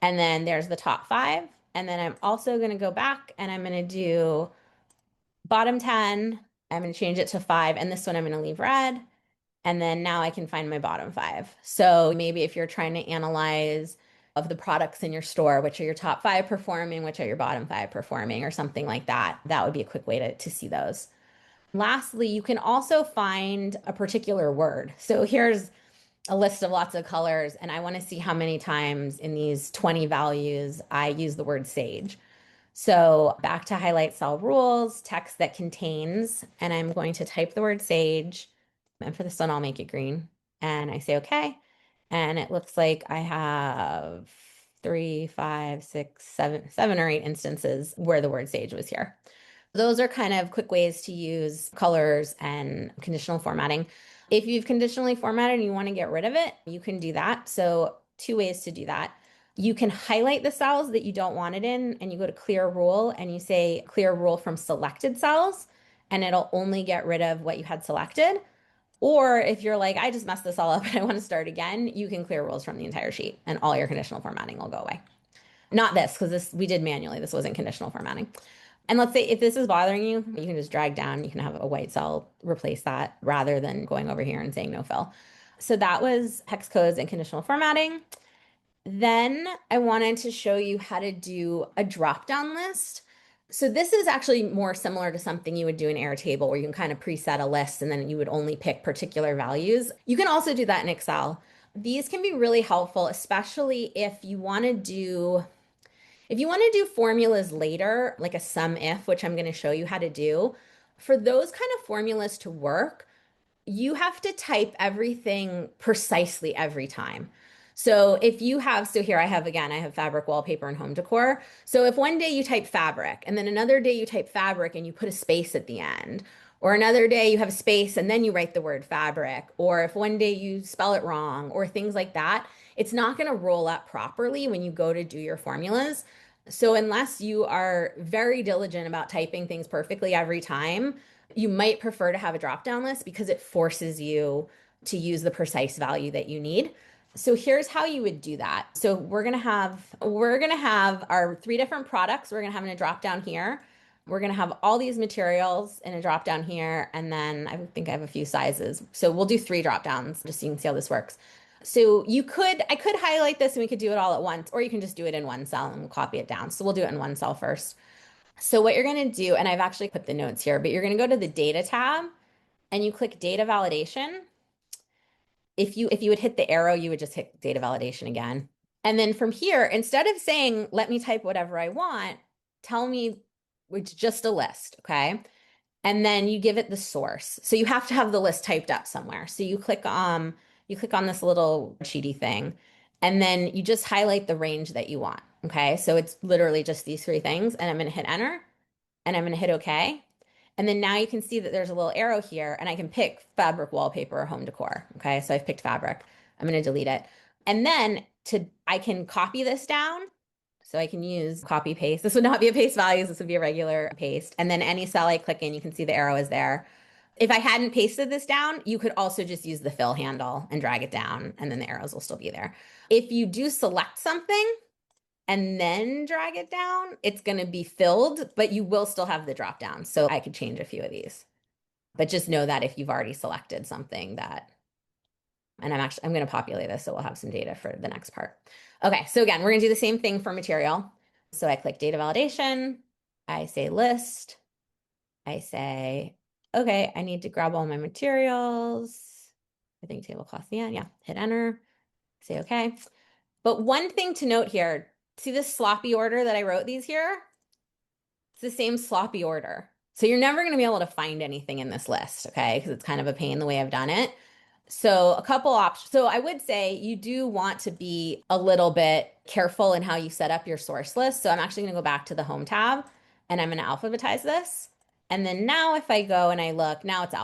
And then there's the top five. And then I'm also going to go back and I'm going to do bottom 10. I'm going to change it to five. And this one I'm going to leave red. And then now I can find my bottom five. So maybe if you're trying to analyze of the products in your store, which are your top five performing, which are your bottom five performing, or something like that, that would be a quick way to see those. Lastly, you can also find a particular word. So here's a list of lots of colors, and I want to see how many times in these 20 values I use the word sage. So back to highlight cell rules, text that contains, and I'm going to type the word sage. And for this one, I'll make it green. And I say okay. And it looks like I have three, five, six, seven or eight instances where the word sage was here. Those are kind of quick ways to use colors and conditional formatting. If you've conditionally formatted and you want to get rid of it, you can do that. So two ways to do that. You can highlight the cells that you don't want it in, and you go to clear rule and you say clear rule from selected cells, and it'll only get rid of what you had selected. Or if you're like, I just messed this all up and I want to start again, you can clear rules from the entire sheet and all your conditional formatting will go away. Not this, because this we did manually. This wasn't conditional formatting. And let's say if this is bothering you, you can just drag down, you can have a white cell replace that rather than going over here and saying no fill. So that was hex codes and conditional formatting. Then I wanted to show you how to do a drop-down list. So this is actually more similar to something you would do in Airtable where you can kind of preset a list and then you would only pick particular values. You can also do that in Excel. These can be really helpful, especially if you want to do formulas later, like a sum if, which I'm going to show you how to do. For those kind of formulas to work, you have to type everything precisely every time. So here I have fabric, wallpaper, and home decor. So if one day you type fabric and then another day you type fabric and you put a space at the end, or another day you have a space and then you write the word fabric, or if one day you spell it wrong or things like that, it's not going to roll up properly when you go to do your formulas. So unless you are very diligent about typing things perfectly every time, you might prefer to have a drop-down list because it forces you to use the precise value that you need. So here's how you would do that. So we're gonna have our three different products. We're gonna have in a drop down here. We're gonna have all these materials in a drop down here, and then I think I have a few sizes. So we'll do three drop downs just so you can see how this works. So I could highlight this and we could do it all at once, or you can just do it in one cell and we'll copy it down. So we'll do it in one cell first. So what you're going to do, and I've actually put the notes here, but you're going to go to the data tab and you click data validation. If you would hit the arrow, you would just hit data validation again. And then from here, instead of saying, let me type whatever I want, tell me it's just a list, okay? And then you give it the source. So you have to have the list typed up somewhere. So you click on this little cheaty thing, and then you just highlight the range that you want. Okay. So it's literally just these three things. And I'm going to hit enter and I'm going to hit OK. And then now you can see that there's a little arrow here and I can pick fabric, wallpaper, or home decor. Okay. So I've picked fabric. I'm going to delete it. And then I can copy this down. So I can use copy paste. This would not be a paste values. This would be a regular paste. And then any cell I click in, you can see the arrow is there. If I hadn't pasted this down, you could also just use the fill handle and drag it down, and then the arrows will still be there. If you do select something and then drag it down, it's going to be filled, but you will still have the drop down. So I could change a few of these. But just know that if you've already selected something that, and I'm going to populate this so we'll have some data for the next part. Okay, so again, we're going to do the same thing for material. So I click data validation. I say list. I say, okay, I need to grab all my materials. I think tablecloth, yeah, hit enter, say okay. But one thing to note here, see this sloppy order that I wrote these here? It's the same sloppy order. So you're never going to be able to find anything in this list, okay? Because it's kind of a pain the way I've done it. So a couple options. So I would say you do want to be a little bit careful in how you set up your source list. So I'm actually going to go back to the home tab and I'm going to alphabetize this. And then now if I go and I look, now it's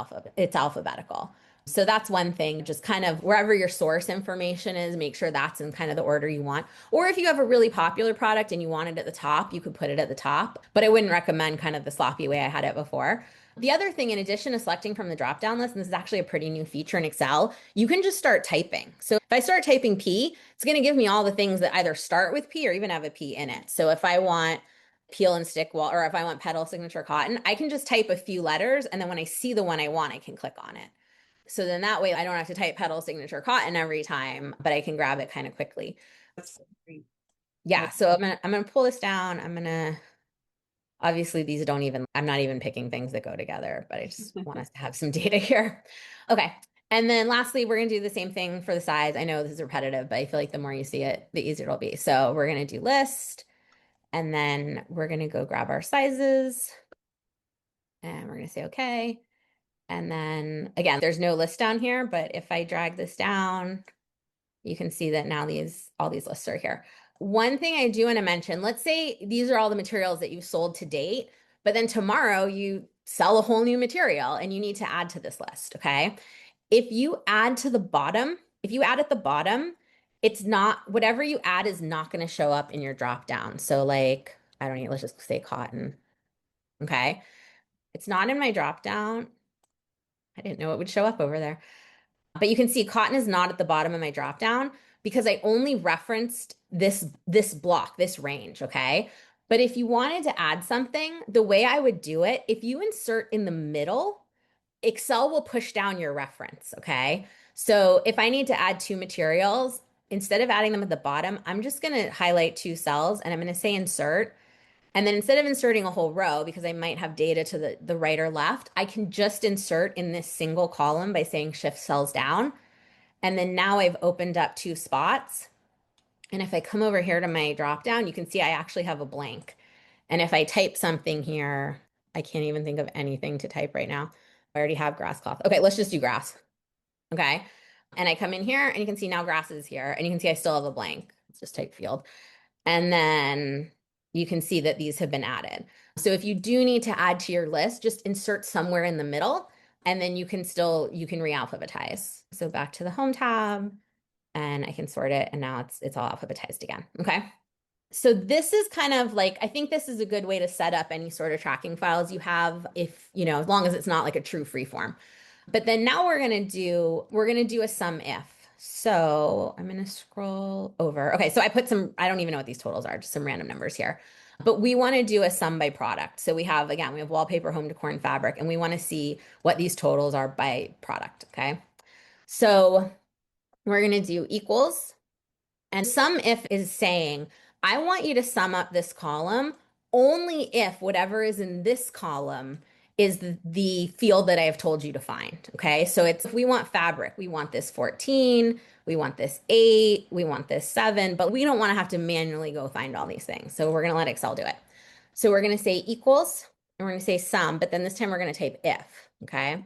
alphabetical. So that's one thing, just kind of wherever your source information is, make sure that's in kind of the order you want. Or if you have a really popular product and you want it at the top, you could put it at the top. But I wouldn't recommend kind of the sloppy way I had it before. The other thing, in addition to selecting from the drop-down list, and this is actually a pretty new feature in Excel, you can just start typing. So if I start typing P, it's going to give me all the things that either start with P or even have a P in it. So if I want peel and stick wall, or if I want petal signature cotton, I can just type a few letters. And then when I see the one I want, I can click on it. So then that way I don't have to type petal signature cotton every time, but I can grab it kind of quickly. That's great. Yeah. So I'm gonna pull this down. Obviously, these don't even, I'm not even picking things that go together, but I just want us to have some data here. Okay. And then lastly, we're going to do the same thing for the size. I know this is repetitive, but I feel like the more you see it, the easier it'll be. So we're going to do list, and then we're going to go grab our sizes, and we're going to say, okay. And then again, there's no list down here, but if I drag this down, you can see that now all these lists are here. One thing I do want to mention, let's say these are all the materials that you've sold to date, but then tomorrow you sell a whole new material and you need to add to this list, okay? If you add to the bottom, if you add at the bottom, it's not, whatever you add is not going to show up in your drop down. So like, I don't know, let's just say cotton, okay? It's not in my drop down. I didn't know it would show up over there. But you can see cotton is not at the bottom of my drop down because I only referenced this block, this range, okay? But if you wanted to add something, the way I would do it, if you insert in the middle, Excel will push down your reference, okay? So if I need to add two materials, instead of adding them at the bottom, I'm just going to highlight two cells and I'm going to say insert. And then instead of inserting a whole row, because I might have data to the right or left, I can just insert in this single column by saying shift cells down. And then now I've opened up two spots. And if I come over here to my drop down, you can see I actually have a blank. And if I type something here, I can't even think of anything to type right now. I already have grass cloth. Okay, let's just do grass. Okay. And I come in here and you can see now grass is here. And you can see I still have a blank. Let's just type field. And then you can see that these have been added. So if you do need to add to your list, just insert somewhere in the middle and then you can re-alphabetize. So back to the home tab and I can sort it and now it's all alphabetized again. Okay. So this is kind of like, I think this is a good way to set up any sort of tracking files you have if, as long as it's not like a true free form. But then now we're gonna do a sum if. So I'm gonna scroll over. Okay, so I don't even know what these totals are, just some random numbers here. But we want to do a sum by product. So we have wallpaper, home decor, and fabric, and we want to see what these totals are by product. Okay. So We're going to do equals. And sum if is saying, I want you to sum up this column only if whatever is in this column is the field that I have told you to find. Okay. So it's if we want fabric, we want this 14, we want this 8, we want this 7, but we don't want to have to manually go find all these things. So we're going to let Excel do it. So we're going to say equals and we're going to say sum, but then this time we're going to type if. Okay.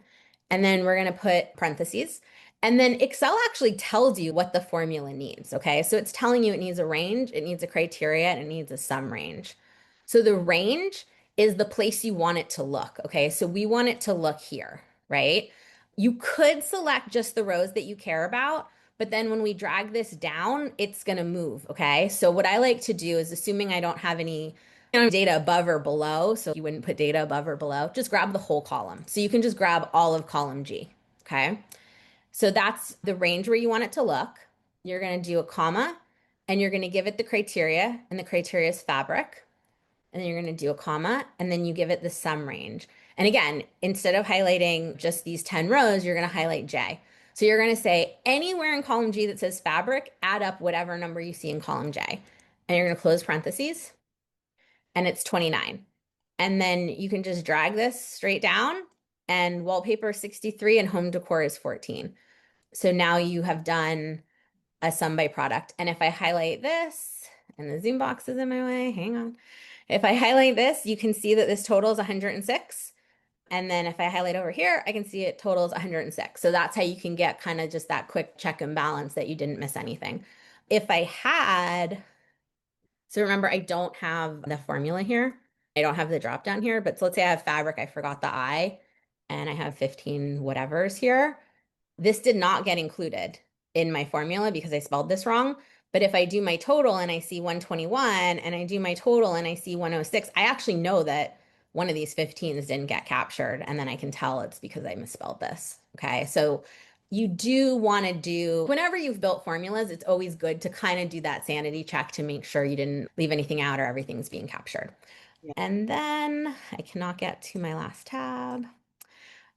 And then we're going to put parentheses. And then Excel actually tells you what the formula needs. Okay. So it's telling you it needs a range, it needs a criteria, and it needs a sum range. So the range is the place you want it to look. Okay. So we want it to look here, right? You could select just the rows that you care about, but then when we drag this down, it's going to move. Okay. So what I like to do is assuming I don't have any data above or below, so you wouldn't put data above or below, just grab the whole column. So you can just grab all of column G. Okay. So that's the range where you want it to look. You're going to do a comma and you're going to give it the criteria, and the criteria is fabric. And then you're going to do a comma and then you give it the sum range. And again, instead of highlighting just these 10 rows, you're going to highlight J. So you're going to say anywhere in column G that says fabric, add up whatever number you see in column J. And you're going to close parentheses and it's 29. And then you can just drag this straight down, and wallpaper is 63 and home decor is 14. So now you have done a sum by product. And if I highlight this, and the zoom box is in my way, hang on. If I highlight this, you can see that this total is 106. And then if I highlight over here, I can see it totals 106. So that's how you can get kind of just that quick check and balance that you didn't miss anything. If I had, so remember, I don't have the formula here. I don't have the drop down here, but so let's say I have fabric, I forgot the I, and I have 15 whatevers here. This did not get included in my formula because I spelled this wrong. But if I do my total and I see 121 and I do my total and I see 106, I actually know that one of these 15s didn't get captured. And then I can tell it's because I misspelled this. Okay. So you do want to do, whenever you've built formulas, it's always good to kind of do that sanity check to make sure you didn't leave anything out or everything's being captured. Yeah. And then I cannot get to my last tab.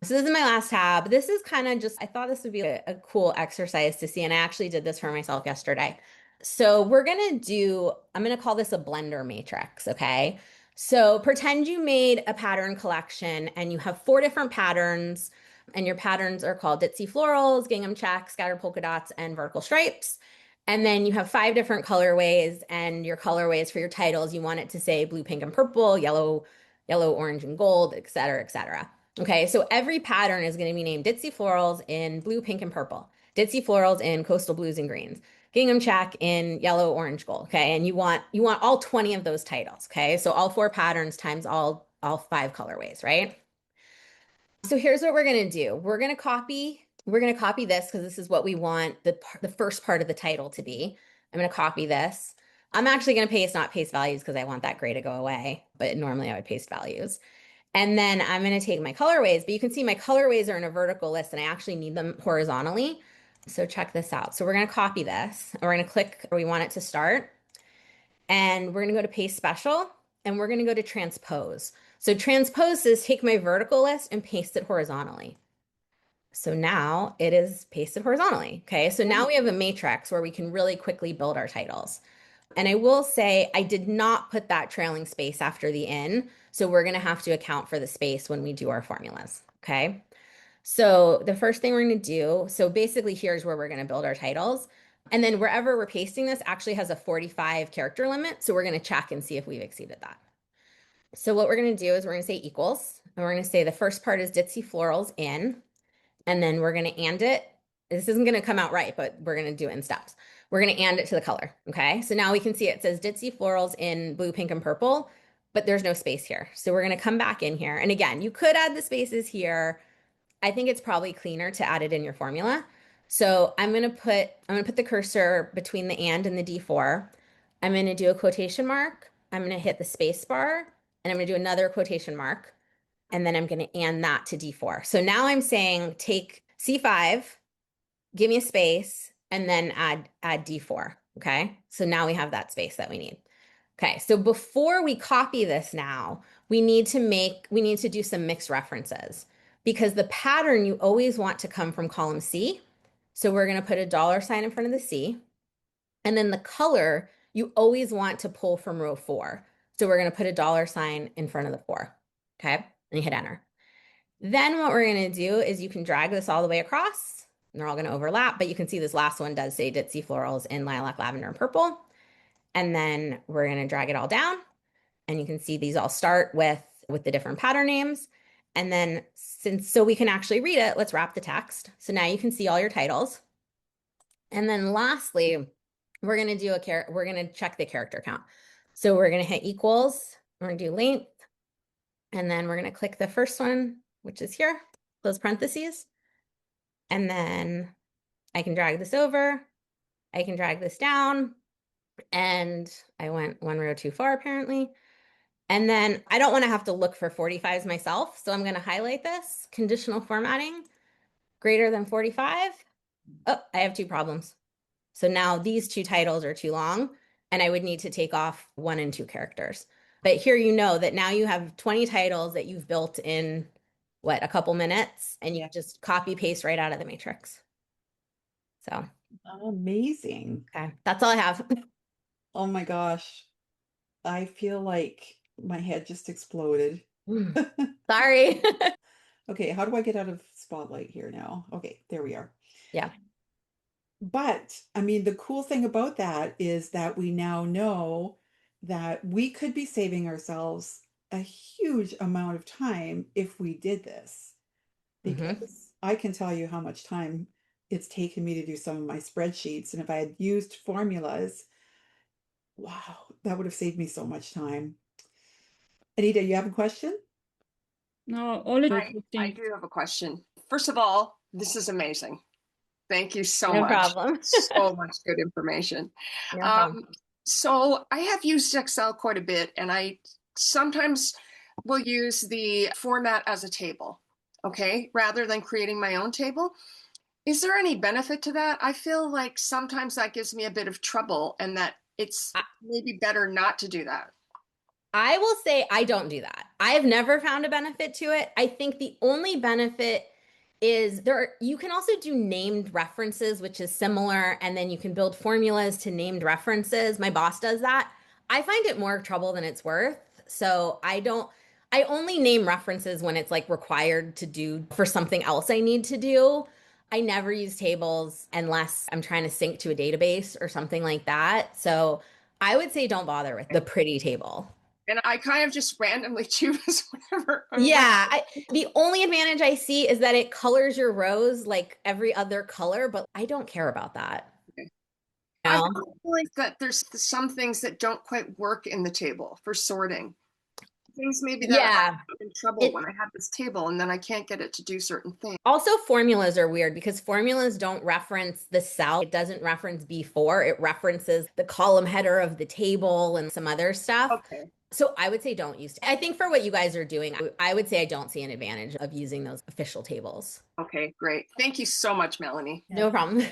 So this is my last tab. This is kind of just, I thought this would be a cool exercise to see. And I actually did this for myself yesterday. So we're going to do, I'm going to call this a blender matrix. Okay. So pretend you made a pattern collection and you have 4 different patterns, and your patterns are called ditzy florals, gingham check, scattered polka dots, and vertical stripes. And then you have 5 different colorways, and your colorways for your titles, you want it to say blue, pink, and purple, yellow, orange, and gold, et cetera, et cetera. Okay, so every pattern is going to be named Ditzy Florals in blue, pink, and purple. Ditzy Florals in coastal blues and greens. Gingham Check in yellow, orange, gold. Okay, and you want all 20 of those titles. Okay, so all 4 patterns times all 5 colorways, right? So here's what we're going to do. We're going to copy this because this is what we want the first part of the title to be. I'm going to copy this. I'm actually going to paste, not paste values, because I want that gray to go away, but normally I would paste values. And then I'm going to take my colorways, but you can see my colorways are in a vertical list and I actually need them horizontally. So check this out. So we're going to copy this and we're going to click where we want it to start. And we're going to go to paste special and we're going to go to transpose. So transpose is take my vertical list and paste it horizontally. So now it is pasted horizontally. Okay. So now we have a matrix where we can really quickly build our titles. And I will say I did not put that trailing space after the in. So we're going to have to account for the space when we do our formulas. Okay. So the first thing we're going to do, so basically here's where we're going to build our titles. And then wherever we're pasting this actually has a 45 character limit. So we're going to check and see if we've exceeded that. So what we're going to do is we're going to say equals, and we're going to say the first part is ditzy florals in, and then we're going to and it. This isn't going to come out right, but we're going to do it in steps. We're going to and it to the color. Okay. So now we can see it says ditzy florals in blue, pink, and purple, but there's no space here. So we're going to come back in here. And again, you could add the spaces here. I think it's probably cleaner to add it in your formula. So I'm going to put the cursor between the and the D4. I'm going to do a quotation mark. I'm going to hit the space bar and I'm going to do another quotation mark. And then I'm going to and that to D4. So now I'm saying take C5, give me a space, and then add D4. Okay. So now we have that space that we need. Okay. So before we copy this now, we need to do some mixed references because the pattern you always want to come from column C So we're going to put a dollar sign in front of the C. And then the color, you always want to pull from row 4. So we're going to put a dollar sign in front of the 4. Okay. And you hit enter. Then what we're going to do is you can drag this all the way across. And they're all going to overlap, but you can see this last one does say Ditzy Florals in lilac, lavender, and purple. And then we're going to drag it all down. And you can see these all start with the different pattern names. And then so we can actually read it, let's wrap the text. So now you can see all your titles. And then lastly, we're going to do we're going to check the character count. So we're going to hit equals, we're going to do length, and then we're going to click the first one, which is here, close parentheses. And then I can drag this over, I can drag this down, and I went one row too far apparently. And then I don't want to have to look for 45s myself. So I'm going to highlight this, conditional formatting, greater than 45. Oh, I have 2 problems. So now these 2 titles are too long, and I would need to take off 1 and 2 characters. But here you know that now you have 20 titles that you've built in, what, a couple minutes, and you just copy paste right out of the matrix. So Amazing. okay, that's all I have. Oh my gosh. I feel like my head just exploded. Sorry. Okay, how do I get out of spotlight here now? Okay, there we are. Yeah. But I mean, the cool thing about that is that we now know that we could be saving ourselves a huge amount of time if we did this. Mm-hmm. Because I can tell you how much time it's taken me to do some of my spreadsheets. And if I had used formulas, wow, that would have saved me so much time. Anita, you have a question? No, only I do have a question. First of all, this is amazing. Thank you so No much. problem. So much good information. No problem. So I have used Excel quite a bit, and I sometimes will use the format as a table, okay, rather than creating my own table. Is there any benefit to that? I feel like sometimes that gives me a bit of trouble, and that it's maybe better not to do that. I will say I don't do that. I've never found a benefit to it. I think the only benefit is you can also do named references, which is similar, and then you can build formulas to named references. My boss does that. I find it more trouble than it's worth. So I only name references when it's like required to do for something else I need to do. I never use tables unless I'm trying to sync to a database or something like that. So I would say don't bother with the pretty table. And I kind of just randomly choose whatever. Yeah, the only advantage I see is that it colors your rows like every other color, but I don't care about that. Okay. You I know? feel like that there's some things that don't quite work in the table for sorting. Things maybe that Yeah. I'm in trouble when I have this table and then I can't get it to do certain things. Also, formulas are weird because formulas don't reference the cell. It doesn't reference B4. It references the column header of the table and some other stuff. Okay. So I would say don't use. I think for what you guys are doing, I would say I don't see an advantage of using those official tables. Okay, great. Thank you so much, Melanie. No problem.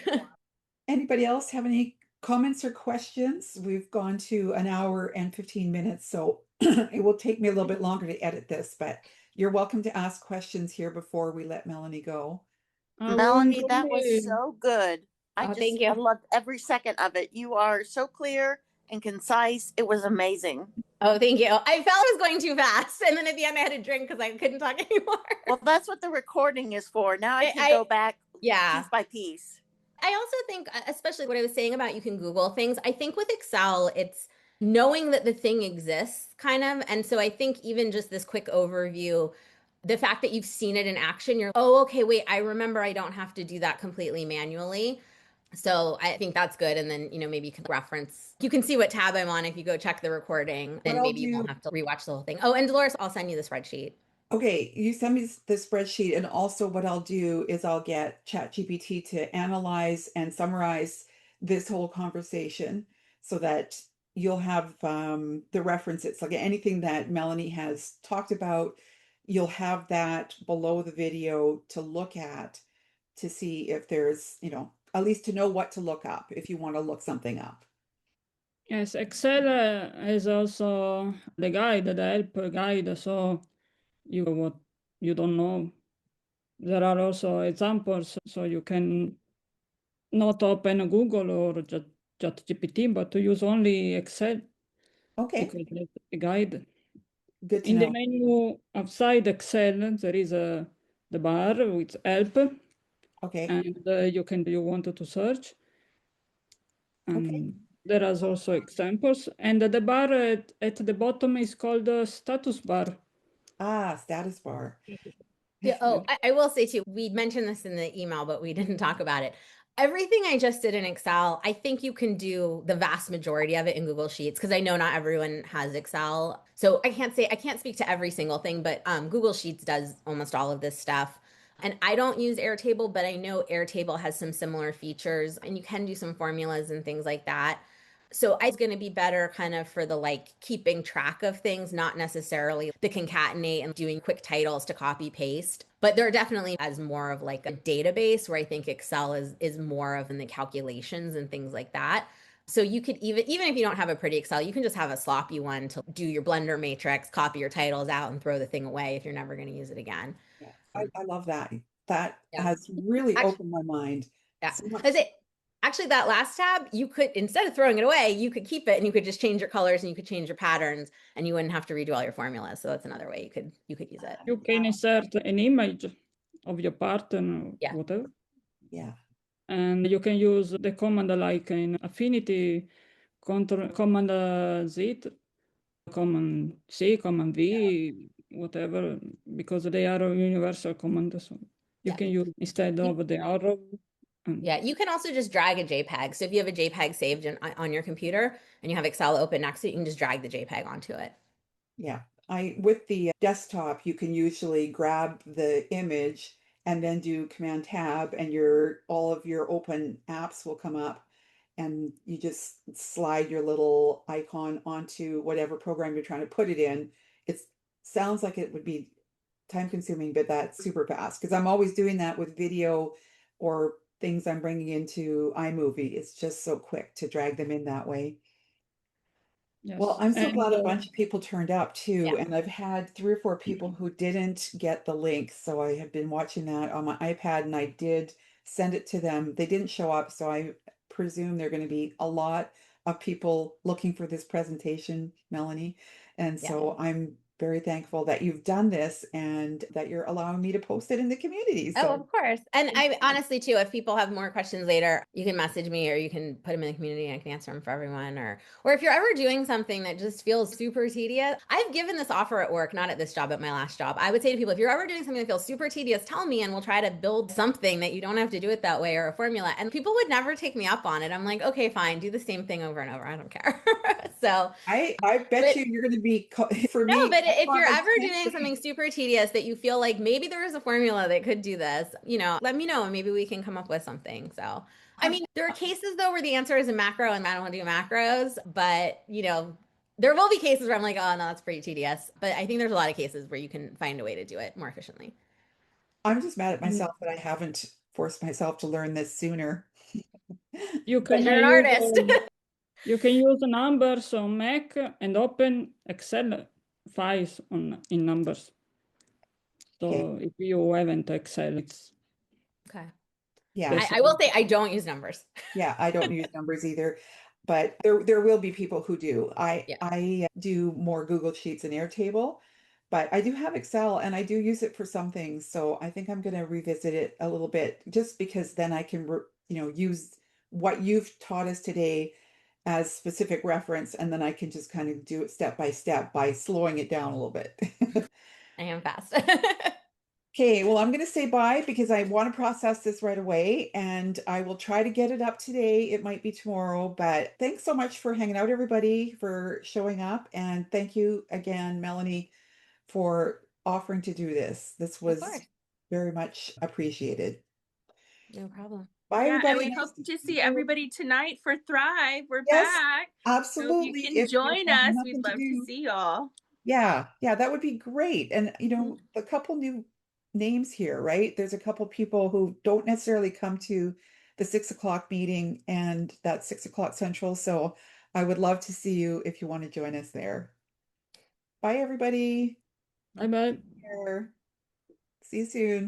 Anybody else have any comments or questions? We've gone to an hour and 15 minutes, so it will take me a little bit longer to edit this, but you're welcome to ask questions here before we let Melanie go. Melanie, that was so good. Thank you. I loved every second of it. You are so clear and concise. It was amazing. Oh, thank you. I felt I was going too fast. And then at the end, I had to drink because I couldn't talk anymore. Well, that's what the recording is for. Now I can go back piece by piece. I also think, especially what I was saying about you can Google things, I think with Excel, it's knowing that the thing exists kind of. And so I think even just this quick overview, the fact that you've seen it in action, you're, oh, okay, wait, I remember I don't have to do that completely manually. So I think that's good. And then, maybe you can reference, you can see what tab I'm on if you go check the recording, and maybe you won't have to rewatch the whole thing. Oh, and Dolores, I'll send you the spreadsheet. Okay, you send me the spreadsheet, and also what I'll do is I'll get ChatGPT to analyze and summarize this whole conversation so that you'll have the references, like anything that Melanie has talked about, you'll have that below the video to look at to see if there's, at least to know what to look up if you want to look something up. Yes, Excel is also the guide, the help guide. So what you don't know, there are also examples, so you can not open Google or ChatGPT, but to use only Excel Okay, because it's a guide. good to In the know. menu outside Excel, there is the bar with help, Okay, and you wanted to search. okay. And there are also examples. And the bar at the bottom is called the status bar. Status bar. Yeah. Oh, I will say too, we mentioned this in the email, but we didn't talk about it. Everything I just did in Excel, I think you can do the vast majority of it in Google Sheets because I know not everyone has Excel. So I can't speak to every single thing, but Google Sheets does almost all of this stuff. And I don't use Airtable, but I know Airtable has some similar features and you can do some formulas and things like that. So it's going to be better kind of for the like keeping track of things, not necessarily the concatenate and doing quick titles to copy paste. But there definitely as more of like a database where I think Excel is more of in the calculations and things like that. So you could even if you don't have a pretty Excel, you can just have a sloppy one to do your Blender matrix, copy your titles out and throw the thing away if you're never going to use it again. Yeah, I love that. That Yeah. has really Actually, opened my mind yeah. so much. That's it. Actually, that last tab, you could, instead of throwing it away, you could keep it and you could just change your colors and you could change your patterns and you wouldn't have to redo all your formulas. So that's another way you could use it. You can insert an image of your part and Yeah. whatever. Yeah. And you can use the command like in Affinity, Command Z, Command C, Command V, whatever, because they are a universal command. So you Yeah. can use instead of the arrow. Yeah, you can also just drag a JPEG. So if you have a JPEG saved on your computer and you have Excel open next to it, you can just drag the JPEG onto it. Yeah. With the desktop, you can usually grab the image and then do Command Tab and all of your open apps will come up and you just slide your little icon onto whatever program you're trying to put it in. It sounds like it would be time consuming, but that's super fast because I'm always doing that with video or things I'm bringing into iMovie. It's just so quick to drag them in that way. Well, Yes. I'm so And glad a bunch of people turned up Yeah. too, and I've had 3 or 4 people who didn't get the link, so I have been watching that on my iPad, and I did send it to them. They didn't show up, so I presume there are going to be a lot of people looking for this presentation, Melanie. And Yeah. so I'm very thankful that you've done this and that you're allowing me to post it in the community. Oh, So of course. And thank I you. honestly too, if people have more questions later, you can message me or you can put them in the community and I can answer them for everyone. Or if you're ever doing something that just feels super tedious, I've given this offer at work, not at this job, at my last job. I would say to people, if you're ever doing something that feels super tedious, tell me and we'll try to build something that you don't have to do it that way or a formula. And people would never take me up on it. I'm like, okay, fine, do the same thing over and over. I don't care. So I bet but you you're going to be for no, me. but I if want you're like ever 10 doing something things. super tedious that you feel like maybe there is a formula that could do this, let me know and maybe we can come up with something. So, I mean, there are cases though where the answer is a macro and I don't want to do macros, but there will be cases where I'm like, oh no, that's pretty tedious. But I think there's a lot of cases where you can find a way to do it more efficiently. I'm just mad at myself that I haven't forced myself to learn this sooner. you Because can you're an use artist. you can use numbers on Mac and open Excel files in numbers. Okay. So if you haven't Excel, it's Okay. Yeah. best. I will say I don't use numbers. Yeah, I don't use numbers either, but there will be people who do. I Yeah. I do more Google Sheets and Airtable, but I do have Excel and I do use it for some things. So I think I'm going to revisit it a little bit just because then I can use what you've taught us today as specific reference and then I can just kind of do it step by step by slowing it down a little bit. I am fast. Okay, well, I'm going to say bye because I want to process this right away and I will try to get it up today. It might be tomorrow, but thanks so much for hanging out, everybody, for showing up. And thank you again, Melanie, for offering to do this. This Of was course. very much appreciated. No problem. Bye, Yeah, and everybody. we Nice hope to to see see you. everybody tonight for Thrive. We're Yes, back. So if you absolutely. can If you join have us, we'd nothing to love to do. see y'all. Yeah, yeah, that would be great. And Mhm. a couple new names here, right? There's a couple people who don't necessarily come to the 6 o'clock meeting, and that's 6 o'clock Central. So I would love to see you if you want to join us there. Bye, everybody. Bye bye. Take care. See you soon.